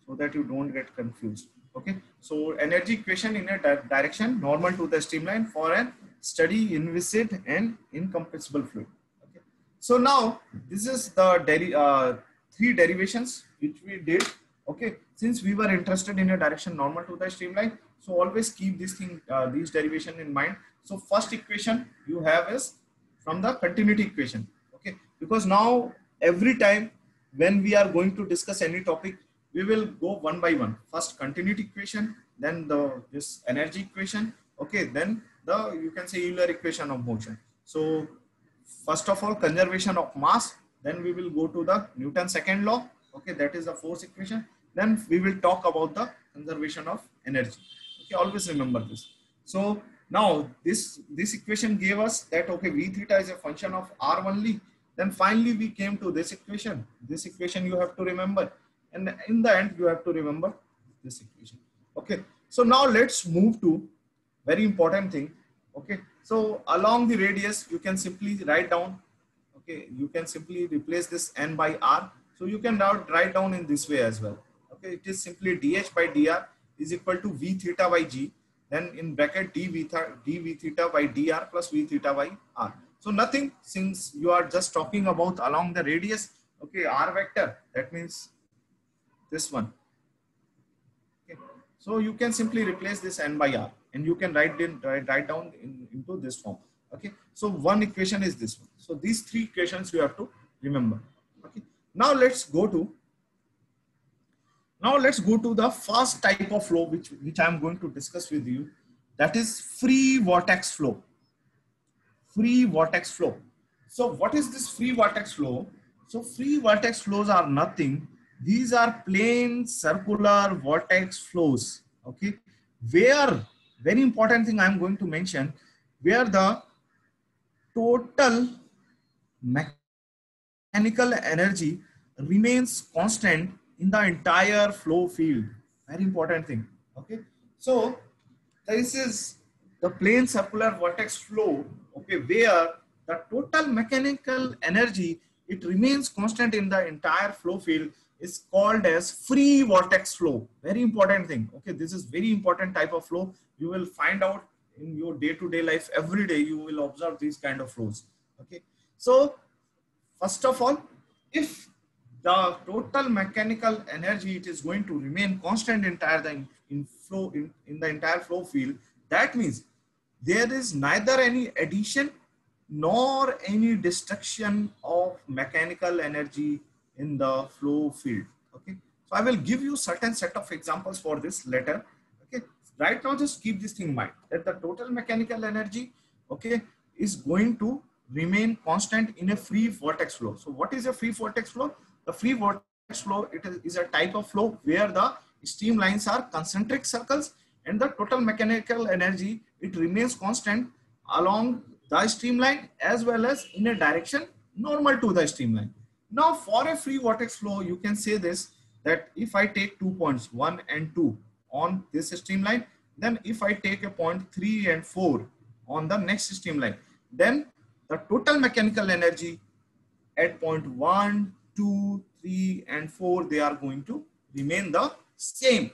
so that you don't get confused. Okay. So energy equation in a direction normal to the streamline for a steady, inviscid and incompressible fluid. Okay. So now this is the three derivations which we did. Okay. Since we were interested in a direction normal to the streamline, so always keep this thing, these derivation in mind. So first equation you have is from the continuity equation. Okay. Because now every time when we are going to discuss any topic, we will go one by one. First continuity equation, then this energy equation, okay, then you can say Euler equation of motion. So first of all, conservation of mass, then we will go to the Newton's second law, okay, that is the force equation. Then we will talk about the conservation of energy. Okay, always remember this. So now this equation gave us that, okay, V theta is a function of R only. Then finally we came to this equation. This equation you have to remember. And in the end, you have to remember this equation. Okay. So now let's move to very important thing. Okay. So along the radius, you can simply write down. Okay. You can simply replace this n by r. So you can now write down in this way as well. Okay. It is simply dh by dr is equal to v theta by g. Then in bracket dv theta by dr plus v theta by r. So nothing, since you are just talking about along the radius. Okay. R vector, that means this one. Okay. So you can simply replace this n by r and you can write down into this form. Okay. So one equation is this one. So these three equations you have to remember. Okay. Now let's go to the first type of flow which I am going to discuss with you. That is free vortex flow. Free vortex flow. So what is this free vortex flow? So free vortex flows are nothing. These are plain circular vortex flows, okay, where, very important thing I'm going to mention, where the total mechanical energy remains constant in the entire flow field. Very important thing, okay. So this is the plain circular vortex flow, okay, where the total mechanical energy it remains constant in the entire flow field is called as free vortex flow. Very important thing. Okay, this is very important type of flow. You will find out in your day-to-day life. Every day you will observe these kind of flows. Okay, so first of all, if the total mechanical energy it is going to remain constant entire in the entire flow field, that means there is neither any addition nor any destruction of mechanical energy in the flow field. Okay, so I will give you certain set of examples for this later. Okay, right now just keep this thing in mind that the total mechanical energy, okay, is going to remain constant in a free vortex flow. So what is a free vortex flow? The free vortex flow, it is a type of flow where the streamlines are concentric circles and the total mechanical energy, it remains constant along the streamline as well as in a direction normal to the streamline. Now for a free vortex flow, you can say this, that if I take 2 points 1 and 2 on this streamline, then if I take a point 3 and 4 on the next streamline, then the total mechanical energy at point 1, 2, 3 and 4, they are going to remain the same.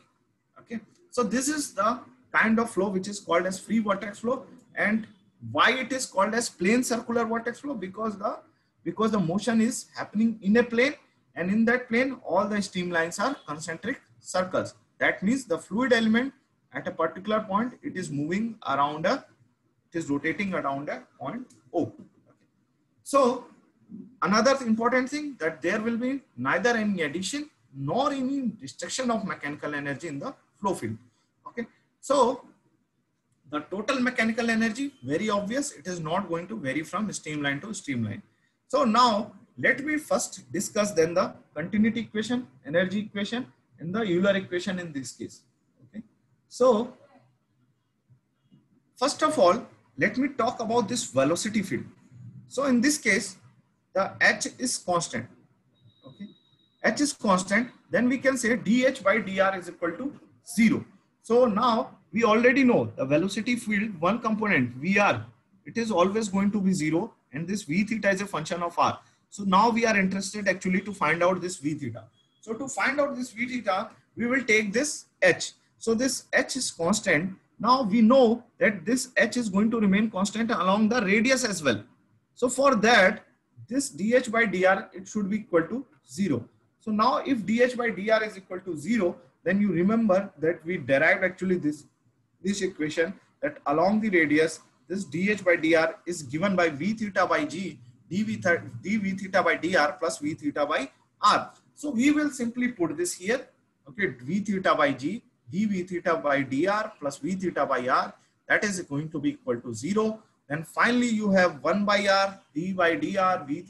Okay, so this is the kind of flow which is called as free vortex flow. And why it is called as plane circular vortex flow? Because the motion is happening in a plane, and in that plane all the streamlines are concentric circles. That means the fluid element at a particular point, it is moving around it is rotating around a point O. Okay. So another important thing, that there will be neither any addition nor any destruction of mechanical energy in the flow field. Okay, so the total mechanical energy, very obvious, it is not going to vary from streamline to streamline. So now let me first discuss then the continuity equation, energy equation and the Euler equation in this case. Okay, so first of all, let me talk about this velocity field. So in this case, the H is constant. Okay, H is constant, then we can say dH by dr is equal to 0. So now we already know the velocity field, one component Vr, it is always going to be 0, and this V theta is a function of R. So now we are interested actually to find out this V theta. So to find out this V theta, we will take this H. So this H is constant. Now we know that this H is going to remain constant along the radius as well. So for that, this dH by dr, it should be equal to 0. So now if dH by dr is equal to 0, then you remember that we derived actually this equation, that along the radius, this dH by dr is given by V theta by G, dV theta by dr plus V theta by R. So we will simply put this here. Okay, V theta by G, dV theta by dr plus V theta by R, that is going to be equal to 0. Then finally you have 1 by R, d by dr, V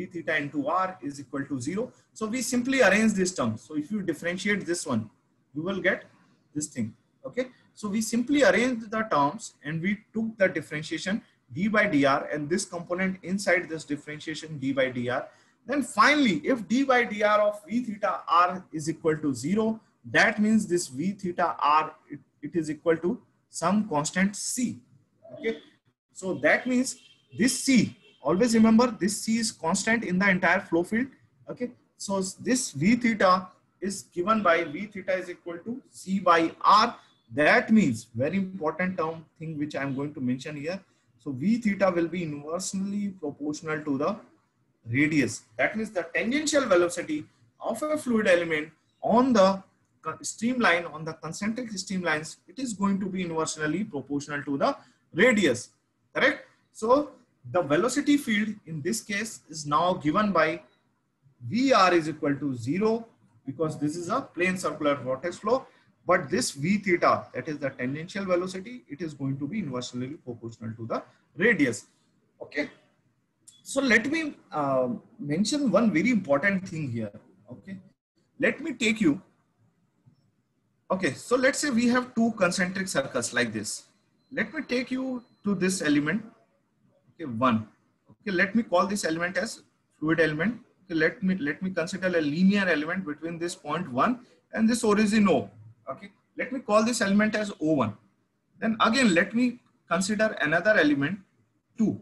theta into R is equal to 0. So we simply arrange this term. So if you differentiate this one, you will get this thing. Okay, so we simply arranged the terms and we took the differentiation d by dr and this component inside this differentiation d by dr. Then finally, if d by dr of V theta R is equal to 0, that means this V theta R, it is equal to some constant C. Okay, so that means this C, always remember this C is constant in the entire flow field. Okay, so this V theta is given by V theta is equal to C by R. That means very important thing which I am going to mention here. So V theta will be inversely proportional to the radius. That means the tangential velocity of a fluid element on the streamline, on the concentric streamlines, it is going to be inversely proportional to the radius. Correct? So the velocity field in this case is now given by VR is equal to 0 because this is a plane circular vortex flow. But this V theta, that is the tangential velocity, it is going to be inversely proportional to the radius. Okay. So let me mention one very important thing here. Okay. Let me take you. Okay. So let's say we have two concentric circles like this. Let me take you to this element. Okay. 1. Okay. Let me call this element as fluid element. Okay. Let me consider a linear element between this point 1 and this origin O. Okay, let me call this element as O1. Then again, let me consider another element 2.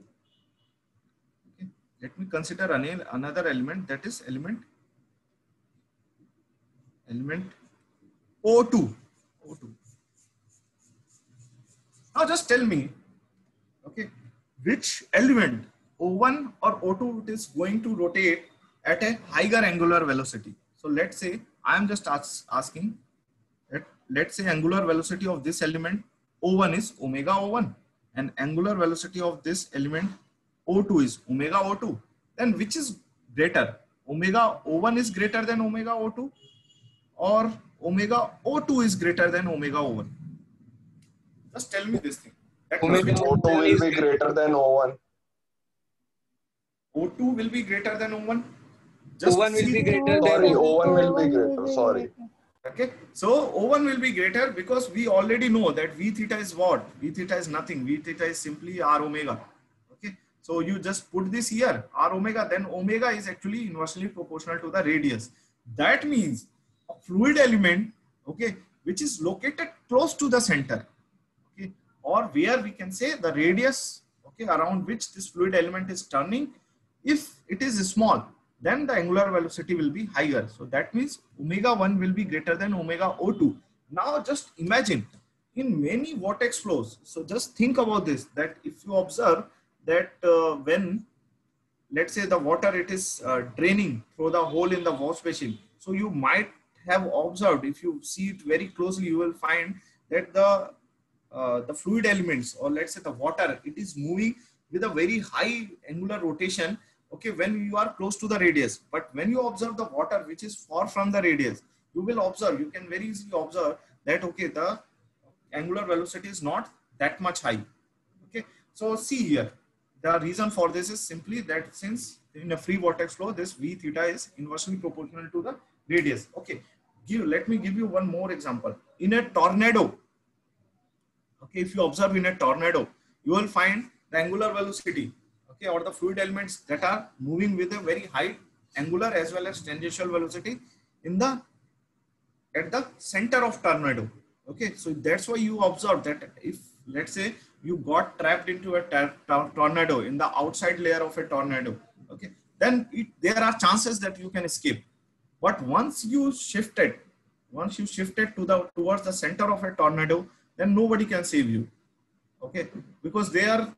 Okay. let me consider another element, that is element O2. Now just tell me, okay, which element O1 or O2 it is going to rotate at a higher angular velocity. So let's say I am just asking that, let's say angular velocity of this element O1 is omega O1 and angular velocity of this element O2 is omega O2. Then which is greater? Omega O1 is greater than omega O2 or omega O2 is greater than omega O1? Just tell me this thing. Omega O2 will be greater than O1. O2 will be greater than O1. Just O1 will be greater than O1 will be greater. Sorry. Okay. So O1 will be greater because we already know that V theta is what? V theta is nothing. V theta is simply R omega. Okay. So you just put this here, R omega, then omega is actually inversely proportional to the radius. That means a fluid element, okay, which is located close to the center, okay, or where we can say the radius, okay, around which this fluid element is turning, if it is small, then the angular velocity will be higher. So that means omega 1 will be greater than omega O2. Now just imagine in many vortex flows. So just think about this, that if you observe that when, let's say the water, it is draining through the hole in the wash basin. So you might have observed, if you see it very closely, you will find that the fluid elements, or let's say the water, it is moving with a very high angular rotation, okay, when you are close to the radius. But when you observe the water which is far from the radius, you will observe, you can very easily observe that, okay, the angular velocity is not that much high. Okay, so see here, the reason for this is simply that since in a free vortex flow, this V theta is inversely proportional to the radius. Okay, let me give you one more example. In a tornado, okay, if you observe in a tornado, you will find the angular velocity, okay, or the fluid elements that are moving with a very high angular as well as tangential velocity in the at the center of tornado. Okay, so that's why you observe that if, let's say, you got trapped into a tornado in the outside layer of a tornado, okay, then there are chances that you can escape. But once you shifted towards the center of a tornado, then nobody can save you. Okay, because they are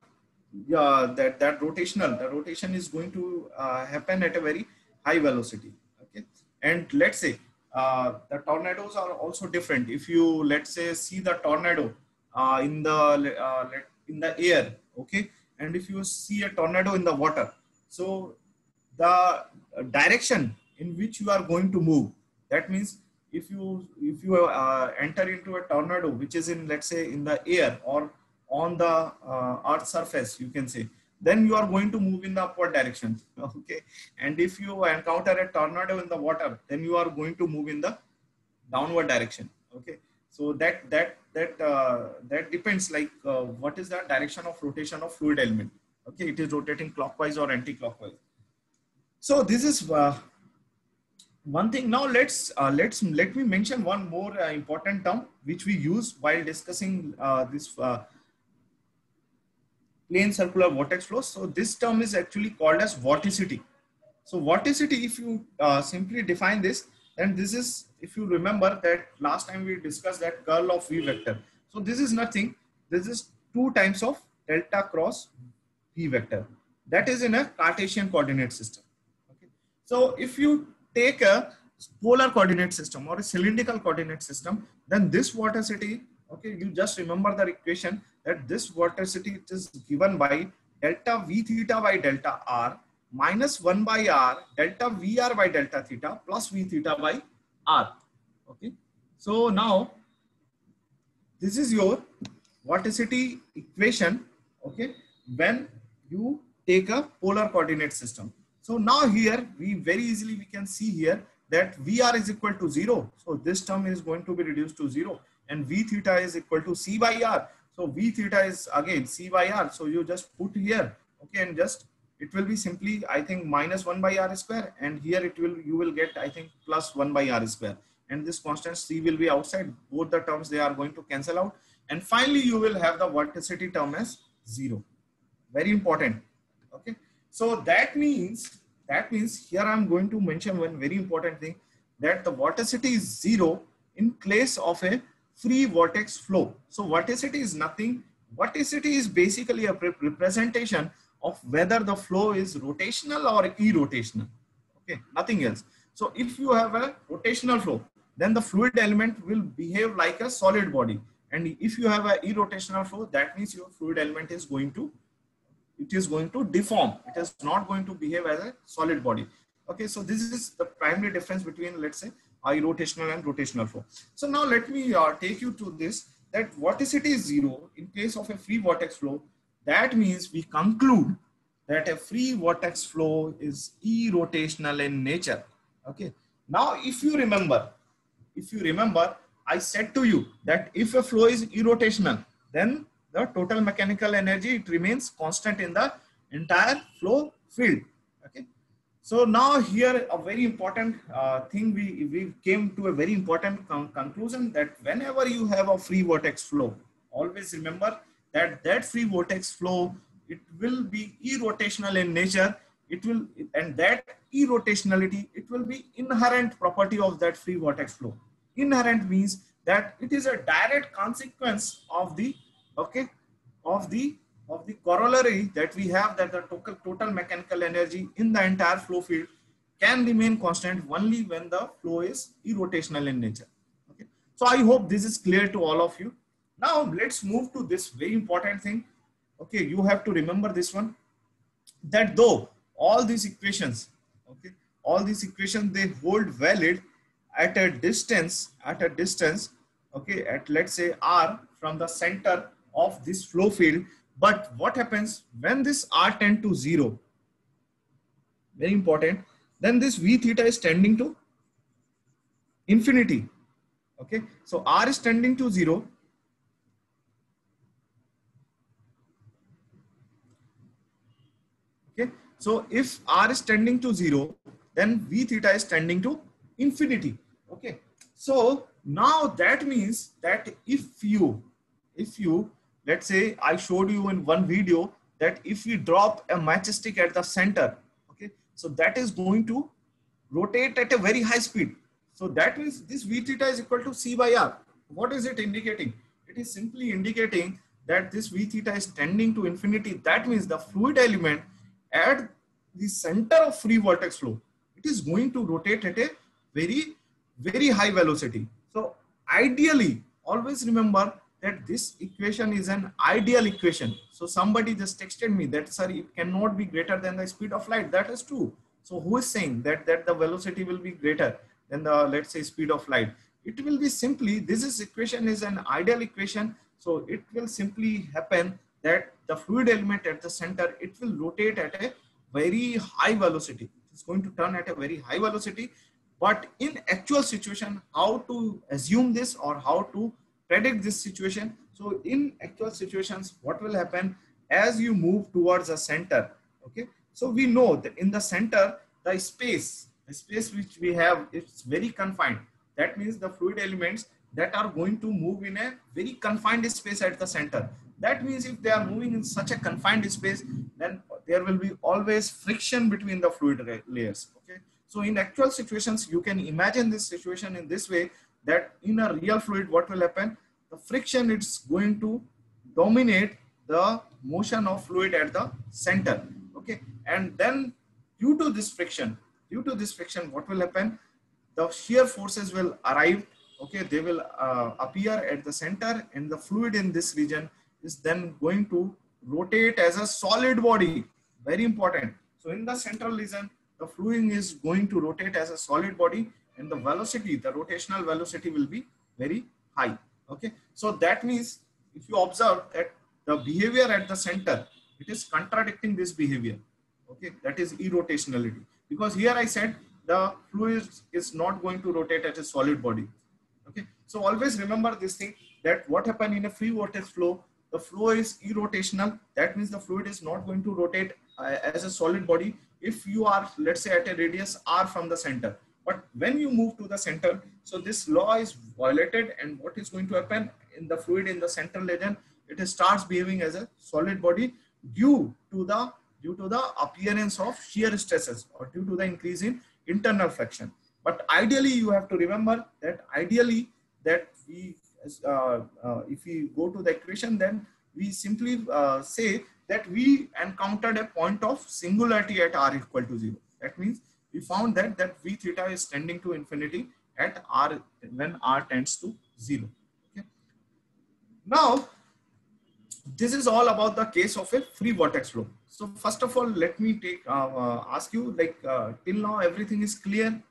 that rotation is going to happen at a very high velocity. Okay, and let's say the tornadoes are also different. If you, let's say, see the tornado in the air, okay, and if you see a tornado in the water, so the direction in which you are going to move, that means if you enter into a tornado which is in, let's say, in the air or on the earth's surface, you can say, then you are going to move in the upward direction. Okay, and if you encounter a tornado in the water, then you are going to move in the downward direction. Okay, so that depends, like what is the direction of rotation of fluid element. Okay, it is rotating clockwise or anti-clockwise. So this is one thing. Now let me mention one more important term which we use while discussing this plane circular vortex flow. So this term is actually called as vorticity. So vorticity, if you simply define this, then this is, if you remember that last time we discussed that curl of V vector. So this is nothing. This is 2 times of delta cross V vector. That is in a Cartesian coordinate system. Okay. So if you take a polar coordinate system or a cylindrical coordinate system, then this vorticity, okay, you just remember the equation that this vorticity is given by delta V theta by delta R minus 1 by R delta VR by delta theta plus V theta by R. Okay. So now this is your vorticity equation, okay, when you take a polar coordinate system. So now here we very easily we can see here that VR is equal to 0. So this term is going to be reduced to 0, and V theta is equal to C by R. So V theta is again C by R. So you just put here, okay, and just it will be simply, I think, minus 1 by R square, and here you will get, I think, plus 1 by R square, and this constant C will be outside. Both the terms, they are going to cancel out, and finally you will have the vorticity term as 0. Very important. Okay. So that means here I'm going to mention one very important thing, that the vorticity is 0 in place of a free vortex flow. So vorticity is nothing. Vorticity is basically a representation of whether the flow is rotational or irrotational. Okay, nothing else. So if you have a rotational flow, then the fluid element will behave like a solid body. And if you have a irrotational flow, that means your fluid element is going to deform. It is not going to behave as a solid body. Okay, so this is the primary difference between, let's say, irrotational and rotational flow. So now let me take you to this, that vorticity is 0 in case of a free vortex flow. That means we conclude that a free vortex flow is irrotational in nature. Okay, now if you remember, I said to you that if a flow is irrotational, then the total mechanical energy, it remains constant in the entire flow field. Okay, so now here a very important thing, we came to a very important conclusion, that whenever you have a free vortex flow, always remember that free vortex flow, it will be irrotational in nature. It will, and that irrotationality, it will be inherent property of that free vortex flow. Inherent means that it is a direct consequence of the corollary that we have, that the total mechanical energy in the entire flow field can remain constant only when the flow is irrotational in nature. Okay, so I hope this is clear to all of you. Now let's move to this very important thing. Okay, you have to remember this one, that though all these equations, they hold valid at a distance, okay, at let's say r from the center of this flow field. But what happens when this r tend to 0? Very important. Then this v theta is tending to infinity. Okay, so r is tending to 0. Okay, so if r is tending to 0, then v theta is tending to infinity. Okay, so now that means that if you let's say, I showed you in one video that if we drop a matchstick at the center, okay, so that is going to rotate at a very high speed. So that means this v theta is equal to c by r. What is it indicating? It is simply indicating that this v theta is tending to infinity. That means the fluid element at the center of free vortex flow, it is going to rotate at a very, very high velocity. So ideally, always remember that this equation is an ideal equation. So somebody just texted me that, sir, it cannot be greater than the speed of light. That is true. So who is saying that the velocity will be greater than the, let's say, speed of light? It will be simply, equation is an ideal equation. So it will simply happen that the fluid element at the center, it will rotate at a very high velocity. It's going to turn at a very high velocity. But in actual situation, how to assume this or how to predict this situation? So in actual situations, what will happen as you move towards the center? Okay, so we know that in the center, the space which we have, it's very confined. That means the fluid elements that are going to move in a very confined space at the center. That means if they are moving in such a confined space, then there will be always friction between the fluid layers. Okay, so in actual situations, you can imagine this situation in this way, that in a real fluid, what will happen? The friction, it's going to dominate the motion of fluid at the center. Okay, and then due to this friction, what will happen? The shear forces will arrive. Okay, they will appear at the center, and the fluid in this region is then going to rotate as a solid body. Very important. So in the central region, the fluid is going to rotate as a solid body, and the velocity, the rotational velocity, will be very high. Okay, so that means if you observe that the behavior at the center, it is contradicting this behavior. Okay, that is irrotationality, because here I said the fluid is not going to rotate as a solid body. Okay, so always remember this thing, that what happened in a free vortex flow, the flow is irrotational. That means the fluid is not going to rotate as a solid body if you are, let's say, at a radius r from the center. But when you move to the center, so this law is violated, and what is going to happen in the fluid in the central region, it starts behaving as a solid body due to the due to the appearance of shear stresses or due to the increase in internal friction. But ideally, you have to remember that ideally that we, if we go to the equation, then we simply say that we encountered a point of singularity at r equal to 0. That means we found that v theta is tending to infinity at r when r tends to 0. Okay. Now, this is all about the case of a free vortex flow. So first of all, let me ask you, like till now everything is clear.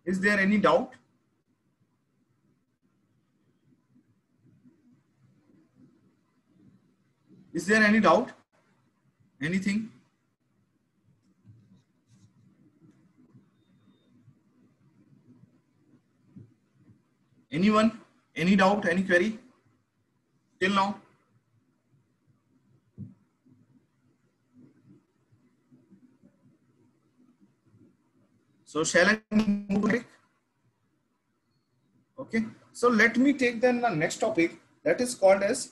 Is there any doubt? Is there any doubt? Anything? Anyone? Any doubt? Any query? Till now? So shall I move it? Okay. So let me take then the next topic, that is called as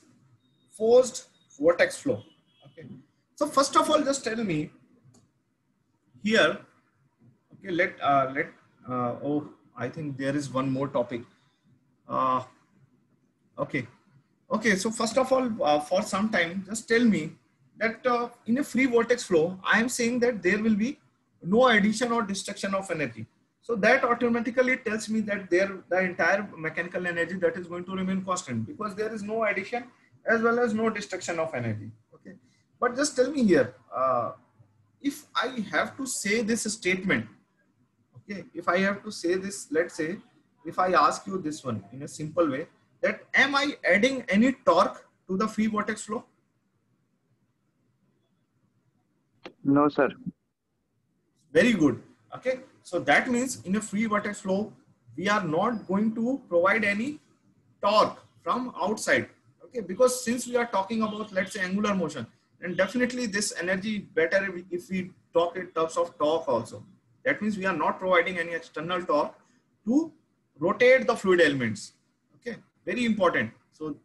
forced vortex flow. Okay. So first of all, just tell me here. Okay. Oh, I think there is one more topic. Okay. Okay. So first of all, for some time, just tell me that in a free vortex flow, I am saying that there will be no addition or destruction of energy. So that automatically tells me that the entire mechanical energy that is going to remain constant, because there is no addition as well as no destruction of energy. Okay. But just tell me here, if I have to say this statement, okay, if I have to say this, let's say, if I ask you this one in a simple way, that am I adding any torque to the free vortex flow? No, sir. Very good. Okay. So that means in a free vortex flow, we are not going to provide any torque from outside. Okay. Because since we are talking about, let's say, angular motion, then definitely this energy better if we talk in terms of torque also. That means we are not providing any external torque to rotate the fluid elements. Okay. Very important. So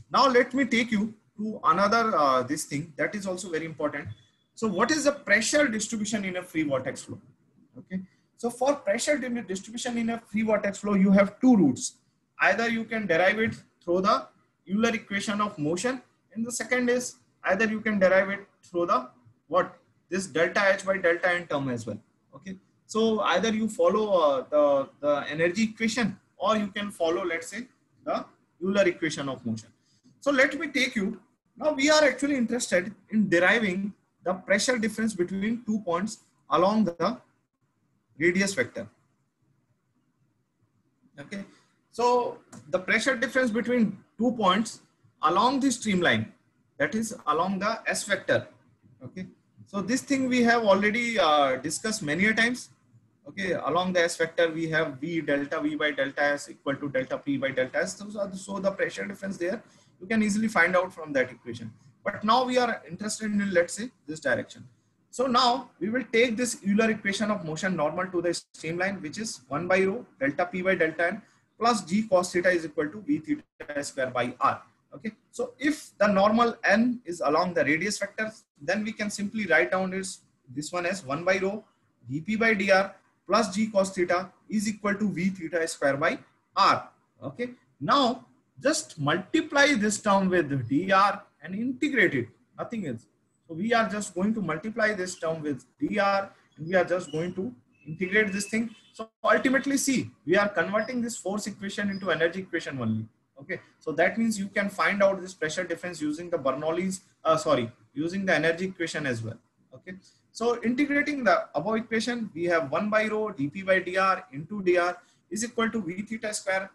now let me take you to another this thing that is also very important. So what is the pressure distribution in a free vortex flow? Okay. So for pressure distribution in a free vortex flow, you have two routes. Either you can derive it through the Euler equation of motion, and the second is either you can derive it through the this delta H by delta N term as well. Okay. So either you follow the energy equation, or you can follow, let's say, the Euler equation of motion. So let me take you. Now we are actually interested in deriving the pressure difference between 2 points along the radius vector. Okay. So the pressure difference between 2 points along the streamline, that is along the S vector. Okay. So this thing we have already discussed many a times. Okay. Along the S vector, we have V delta V by delta S equal to delta P by delta S. So the pressure difference there, you can easily find out from that equation. But now we are interested in, let's say, this direction. So now we will take this Euler equation of motion normal to the streamline, which is 1 by rho delta P by delta N plus G cos theta is equal to V theta square by R. Okay. So if the normal N is along the radius vector, then we can simply write down this one as 1 by rho dP by dr plus G cos theta is equal to V theta square by R. Okay. Now just multiply this term with dr and integrate it, nothing else. So we are just going to multiply this term with dr, and we are just going to integrate this thing. So ultimately, see, we are converting this force equation into energy equation only. Okay. So that means you can find out this pressure difference using the Bernoulli's, using the energy equation as well. Okay. So integrating the above equation, we have 1 by rho dP by dr into dr is equal to V theta square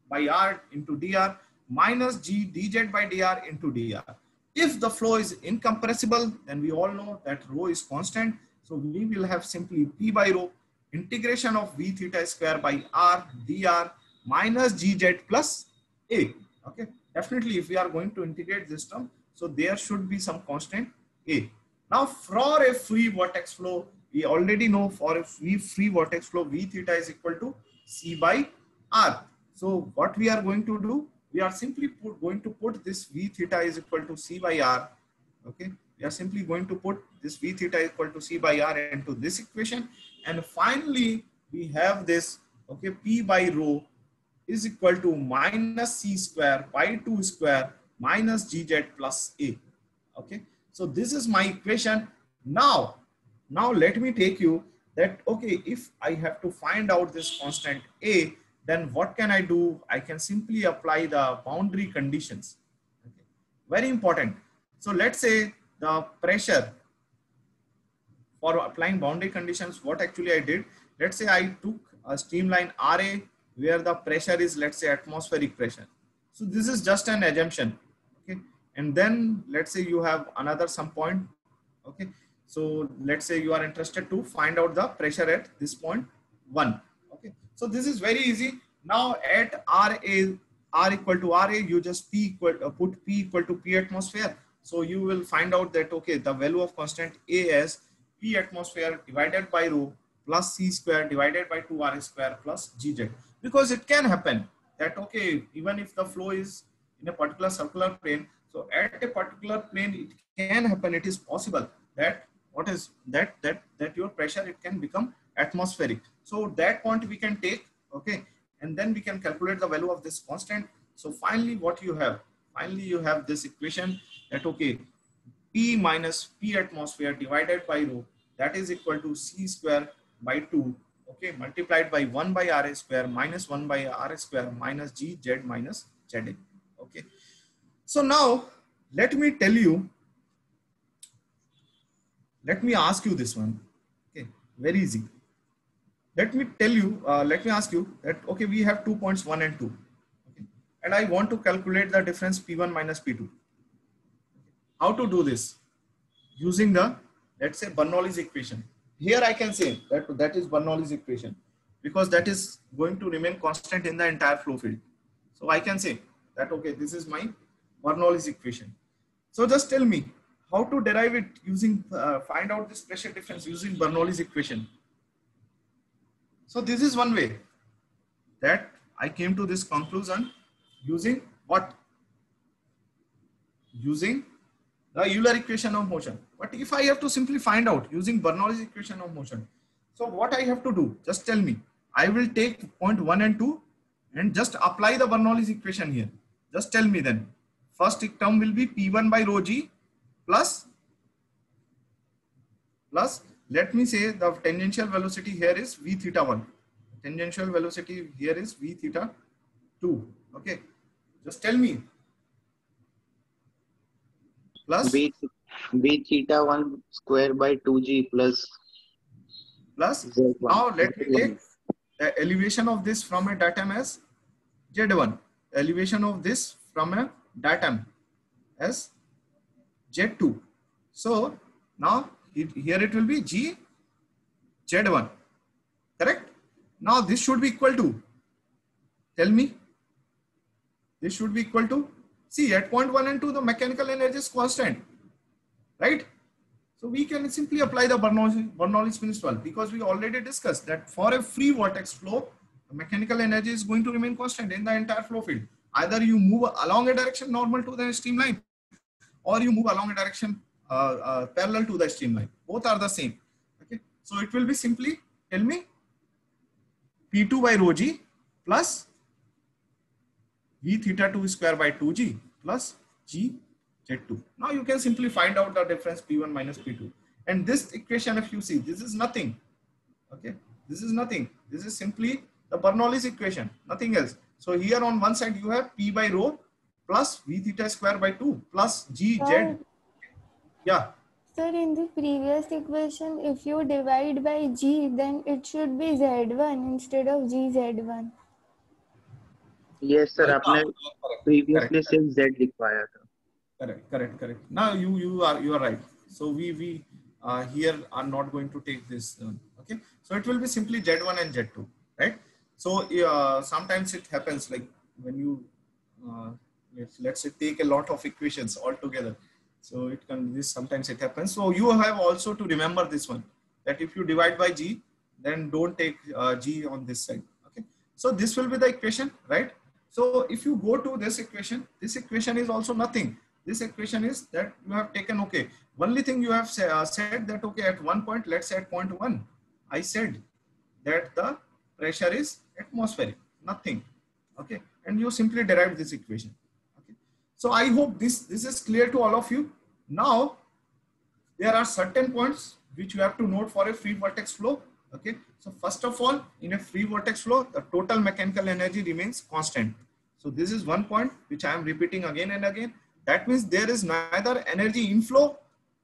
by R into dr minus G dz by dr into dr. If the flow is incompressible, then we all know that rho is constant. So we will have simply P by rho integration of V theta square by R dr minus Gz plus A. Okay. Definitely if we are going to integrate this term, so there should be some constant A. Now for a free vortex flow, we already know for a free vortex flow, V theta is equal to C by R. So what we are going to do, we are simply going to put this V theta is equal to C by R. Okay. we are simply going to put this V theta equal to C by R into this equation. And finally, we have this, okay, P by rho is equal to minus C square by 2 square minus GZ plus A. Okay, so this is my equation. Now let me take you that, okay, if I have to find out this constant A, then what can I do? I can simply apply the boundary conditions. Okay. Very important. So let's say the pressure, for applying boundary conditions, what actually I did, let's say I took a streamline RA where the pressure is, let's say, atmospheric pressure. So this is just an assumption. Okay. And then let's say you have another some point. Okay. So let's say you are interested to find out the pressure at this point 1. Okay. So this is very easy. Now at R equal to RA, you just put P equal to P atmosphere. So you will find out that, okay, the value of constant A as P atmosphere divided by rho plus C square divided by 2R square plus GZ. Because it can happen that, okay, even if the flow is in a particular circular plane, so at a particular plane, it can happen, it is possible that what is that your pressure, it can become atmospheric. So that point we can take, okay, and then we can calculate the value of this constant. So finally what you have, you have this equation that, okay, P minus P atmosphere divided by rho, that is equal to C square by 2, okay, multiplied by 1 by RA square minus 1 by RA square minus GZ minus ZA. Okay. So now let me tell you, let me ask you this one. Okay, very easy. Let me tell you, let me ask you that, okay, we have 2 points 1 and 2. Okay, and I want to calculate the difference P1 minus P2. How to do this? Using the, let's say, Bernoulli's equation. Here I can say that is Bernoulli's equation, because that is going to remain constant in the entire flow field. So I can say that, okay, this is my Bernoulli's equation. So just tell me how to derive it using, find out this pressure difference using Bernoulli's equation. So this is one way that I came to this conclusion using what? Using the Euler equation of motion. But if I have to simply find out using Bernoulli's equation of motion, so what I have to do, just tell me. I will take point 1 and 2 and just apply the Bernoulli's equation here. Just tell me then. First term will be P1 by rho G plus, let me say the tangential velocity here is V theta 1. Tangential velocity here is V theta 2. Okay. Just tell me. Plus V theta 1 square by 2G plus Z1. Now let me take the elevation of this from a datum as Z1. Elevation of this from a datum as Z2. So now here it will be G Z1. Correct? Now this should be equal to, tell me, this should be equal to, see, at point 1 and 2 the mechanical energy is constant, right? So we can simply apply the Bernoulli's principle, because we already discussed that for a free vortex flow, the mechanical energy is going to remain constant in the entire flow field. Either you move along a direction normal to the streamline, or you move along a direction parallel to the streamline. Both are the same. Okay. So it will be simply, tell me, P2 by rho G plus V theta 2 square by 2G plus G Z2. Now you can simply find out the difference P1 minus P2. And this equation, if you see, this is nothing. Okay. This is nothing. This is simply the Bernoulli's equation, nothing else. So here on one side you have P by rho plus V theta square by 2 plus G Z. Yeah. Sir, in the previous equation, if you divide by G, then it should be Z1 instead of GZ1. Yes, sir. आपने previously सिर्फ Z लिखवाया था. Correct. Now you are right. So we here are not going to take this. Okay. So it will be simply Z1 and Z2, right? So sometimes it happens like when you let's say take a lot of equations all together. So it can, this sometimes it happens. So you have also to remember this one, that if you divide by G, then don't take G on this side. Okay. So this will be the equation, right? So if you go to this equation is also nothing. this equation is that you have taken, okay, only thing you have said that, okay, at one point, let's say at point 1, I said that the pressure is atmospheric, nothing. Okay, and you simply derived this equation. Okay, so I hope this is clear to all of you. Now, there are certain points which you have to note for a free vortex flow. Okay, so first of all, in a free vortex flow, the total mechanical energy remains constant. So this is one point which I am repeating again and again. That means there is neither energy inflow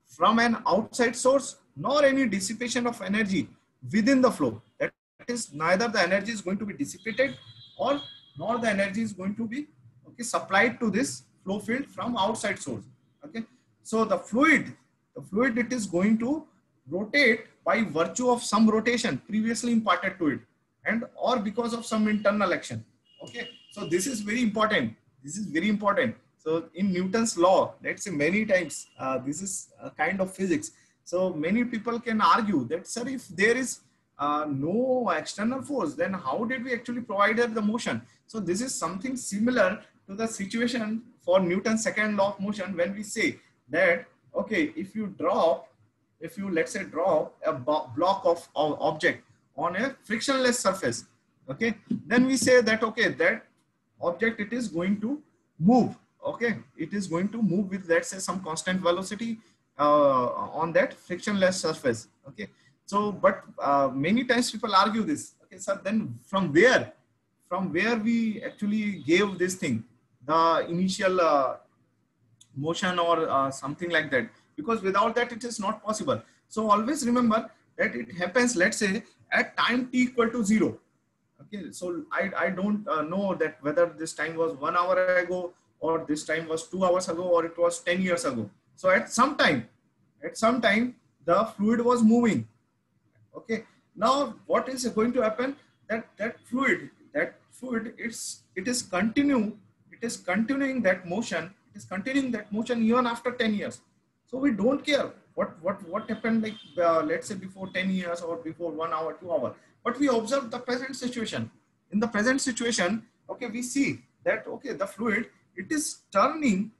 from an outside source nor any dissipation of energy within the flow. That is, neither the energy is going to be dissipated or nor the energy is going to be, okay, supplied to this flow field from outside source. Okay, so the fluid it is going to rotate by virtue of some rotation previously imparted to it, and or because of some internal action. Okay, so this is very important. This is very important. So in Newton's law, let's say many times, this is a kind of physics. So many people can argue that, sir, if there is no external force, then how did we actually provide the motion? So this is something similar to the situation for Newton's second law of motion, when we say that, okay, if you let's say drop a block of object on a frictionless surface, okay, then we say that, okay, that object, it is going to move. Okay, it is going to move with, let's say, some constant velocity on that frictionless surface. Okay, so but many times people argue this. Okay, so then from where we actually gave this thing the initial motion or something like that, because without that it is not possible. So always remember that it happens, let's say, at time t equal to 0. Okay, so I don't know that whether this time was 1 hour ago, or this time was 2 hours ago, or it was 10 years ago. So at some time the fluid was moving. Okay, now what is going to happen? That fluid it is continuing that motion. It is continuing that motion even after 10 years. So we don't care what happened, like let's say before 10 years or before 1 hour, 2 hours. But we observe the present situation. In the present situation, okay, we see that, okay, the fluid, it is turning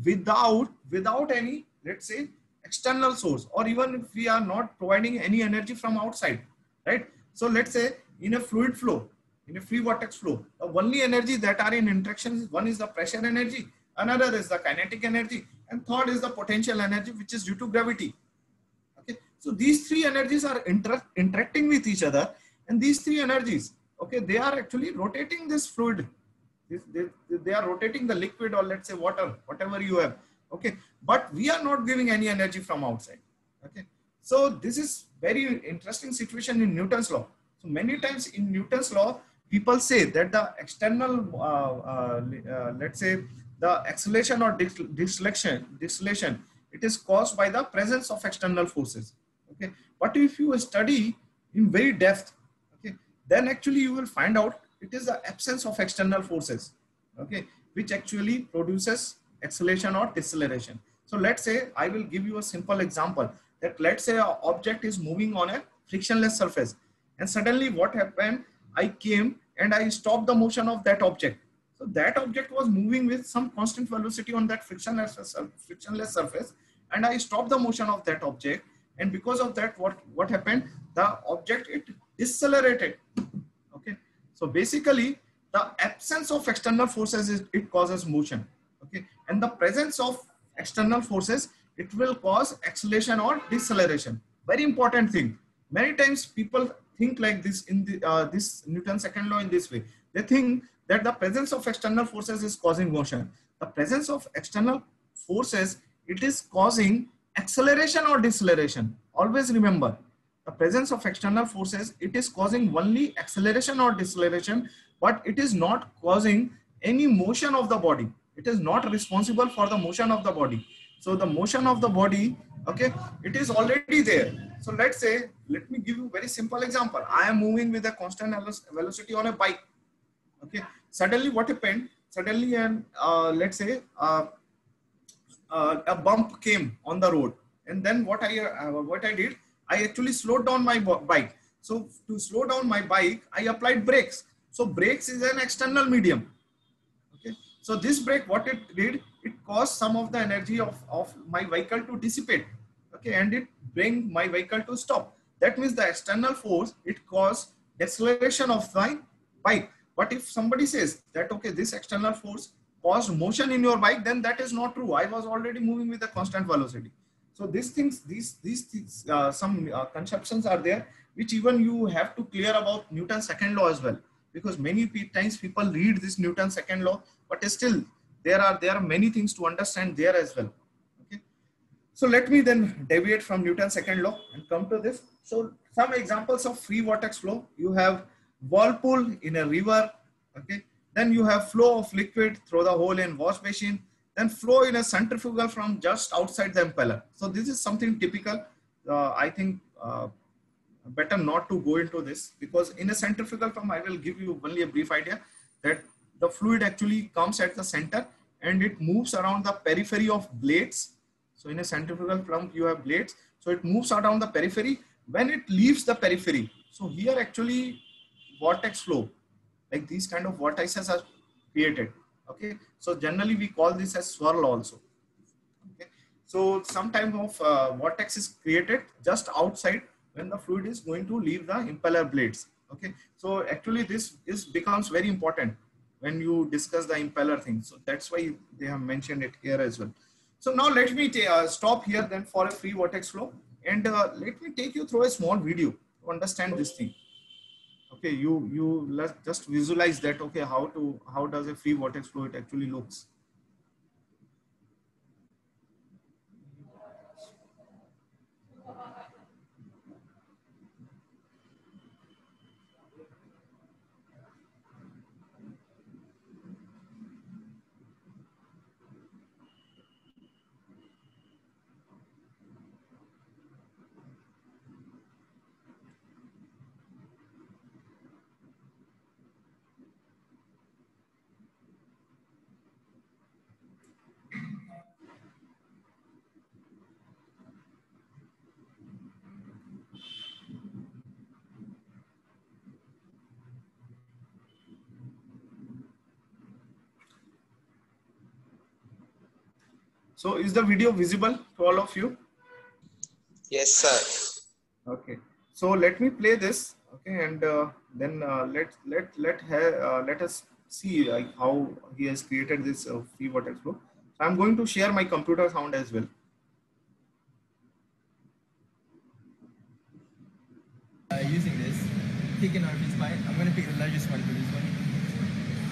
without any, let's say, external source, or even if we are not providing any energy from outside, right? So let's say in a fluid flow, in a free vortex flow, the only energy that are in interaction, one is the pressure energy, another is the kinetic energy, and third is the potential energy, which is due to gravity. Okay, so these three energies are interacting with each other, and these three energies, okay, they are actually rotating this fluid. They are rotating the liquid, or let's say water, whatever you have. Okay, but we are not giving any energy from outside. Okay, so this is very interesting situation in Newton's law. So many times in Newton's law, people say that the external, let's say, the acceleration or deceleration, it is caused by the presence of external forces. Okay, but if you study in very depth, okay, then actually you will find out it is the absence of external forces, okay, which actually produces acceleration or deceleration. So let's say I will give you a simple example, that let's say an object is moving on a frictionless surface, and suddenly what happened, I came and I stopped the motion of that object. So that object was moving with some constant velocity on that frictionless surface, and I stopped the motion of that object, and because of that, what happened, the object, it decelerated. Okay, so basically the absence of external forces it causes motion. Okay, and the presence of external forces, it will cause acceleration or deceleration. Very important thing. Many times people think like this in the, this Newton's second law in this way. They think that the presence of external forces is causing motion. The presence of external forces, it is causing acceleration or deceleration. Always remember, the presence of external forces, it is causing only acceleration or deceleration, but it is not causing any motion of the body. It is not responsible for the motion of the body. So the motion of the body, okay, it is already there. So let's say, let me give you a very simple example. I am moving with a constant velocity on a bike. Okay, suddenly what happened? Suddenly, and let's say a bump came on the road, and then what I did, I actually slowed down my bike. So to slow down my bike, I applied brakes. So brakes is an external medium. Okay, So this brake, what it did, it caused some of the energy of my vehicle to dissipate. Okay, and it bring my vehicle to stop. That means the external force, it caused deceleration of my bike. But if somebody says that, okay, this external force caused motion in your bike, then that is not true. I was already moving with a constant velocity. So these things, these things, some conceptions are there, which even you have to clear about Newton's second law as well. Because many times people read this Newton's second law, but still there are many things to understand there as well. Okay. So let me then deviate from Newton's second law and come to this. So some examples of free vortex flow. You have whirlpool in a river. Okay. Then you have flow of liquid through the hole in wash basin. Then flow in a centrifugal from just outside the impeller. So this is something typical. I think better not to go into this, because in a centrifugal pump, I will give you only a brief idea that the fluid actually comes at the center and it moves around the periphery of blades. So in a centrifugal pump, you have blades. So it moves around the periphery. When it leaves the periphery, so here actually vortex flow, like these kind of vortices are created. Okay. So generally we call this as swirl also. Okay. So some type of vortex is created just outside when the fluid is going to leave the impeller blades. Okay. So actually this becomes very important when you discuss the impeller thing. So that's why they have mentioned it here as well. So now let me stop here then for a free vortex flow, and let me take you through a small video to understand this thing. Okay, let's just visualize that. Okay, how does a free vortex flow it actually looks. So is the video visible to all of you? Yes, sir. Okay. So let me play this. Okay, and then let us see like how he has created this free vortex flow. So I'm going to share my computer sound as well. Using this, taking out his bite. I'm going to pick the largest one for this one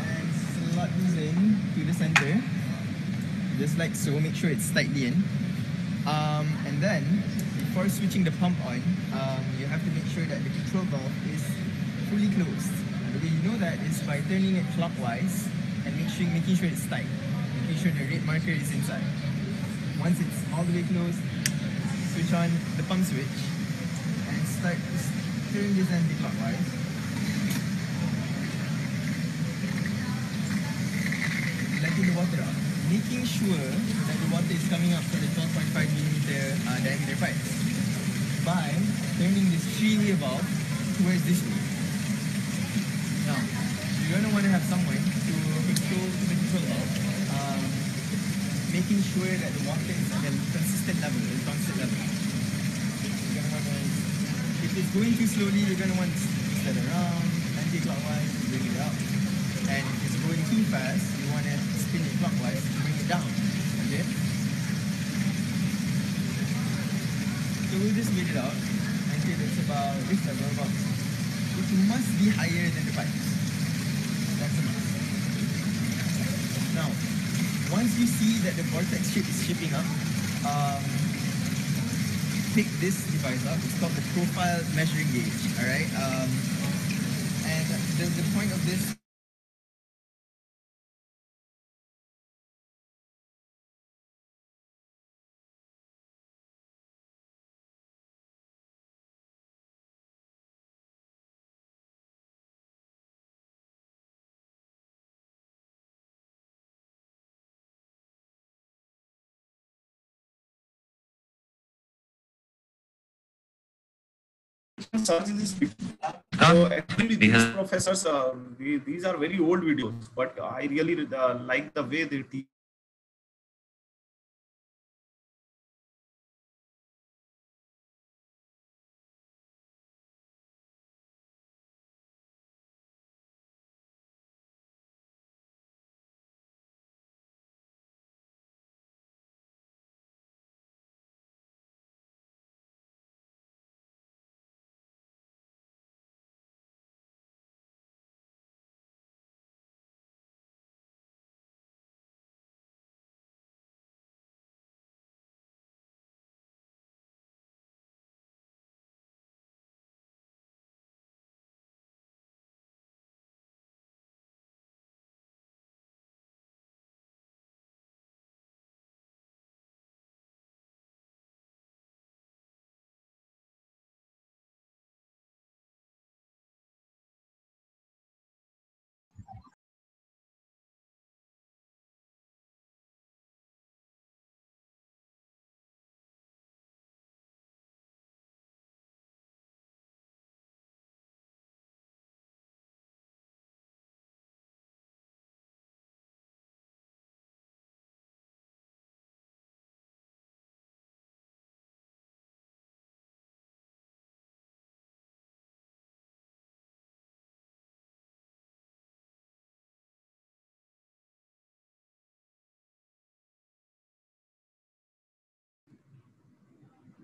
and slot this in to the center, just like so. Make sure it's tightly in. And then before switching the pump on, you have to make sure that the control valve is fully closed. The way you know that is by turning it clockwise and making sure it's tight, making sure the red marker is inside. Once it's all the way closed, switch on the pump switch and start turning this anti-clockwise. Letting the water out, making sure that the water is coming up from the 12.5mm diameter pipes by turning this three-way valve towards this way. Now, you're going to want to have someone to control the control valve, making sure that the water is at a consistent level, a constant level. You're going to want to, if it's going too slowly, you're going to want to set it around, anti-clockwise, bring it up. And if it's going too fast, you want to spin it clockwise to bring it down. Okay? So we'll just wait it out until it's about this level. It must be higher than the pipes. That's a must. Now, once you see that the vortex shape is shaping up, pick this device up. It's called the profile measuring gauge. Alright? And the point of this Search this video. So actually, these professors, these are very old videos, but I really like the way they teach.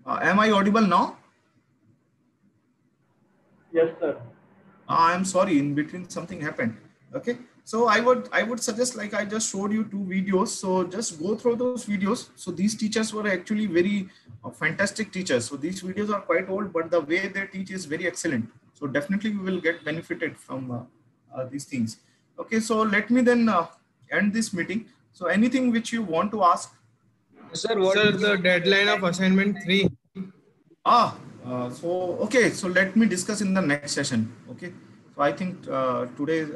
Am I audible now? Yes, sir. I'm sorry, in between something happened. Okay, so I would suggest, like I just showed you two videos, so just go through those videos. So these teachers were actually very fantastic teachers. So these videos are quite old, but the way they teach is very excellent. So definitely we will get benefited from these things. Okay, so let me then end this meeting. So anything which you want to ask? Sir, what is the deadline of assignment 3? So okay, so let me discuss in the next session. Okay, so I think today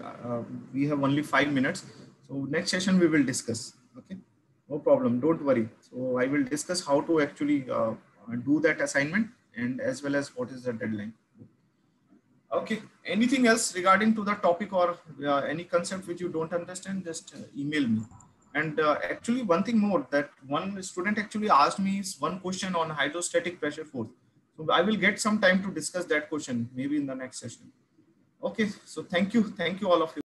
we have only 5 minutes. So next session we will discuss. Okay, no problem, don't worry. So I will discuss how to actually do that assignment, and as well as what is the deadline. Okay, anything else regarding to the topic, or any concept which you don't understand, just email me. And actually one thing more, that one student actually asked me one question on hydrostatic pressure force. So I will get some time to discuss that question maybe in the next session. Okay, so thank you all of you.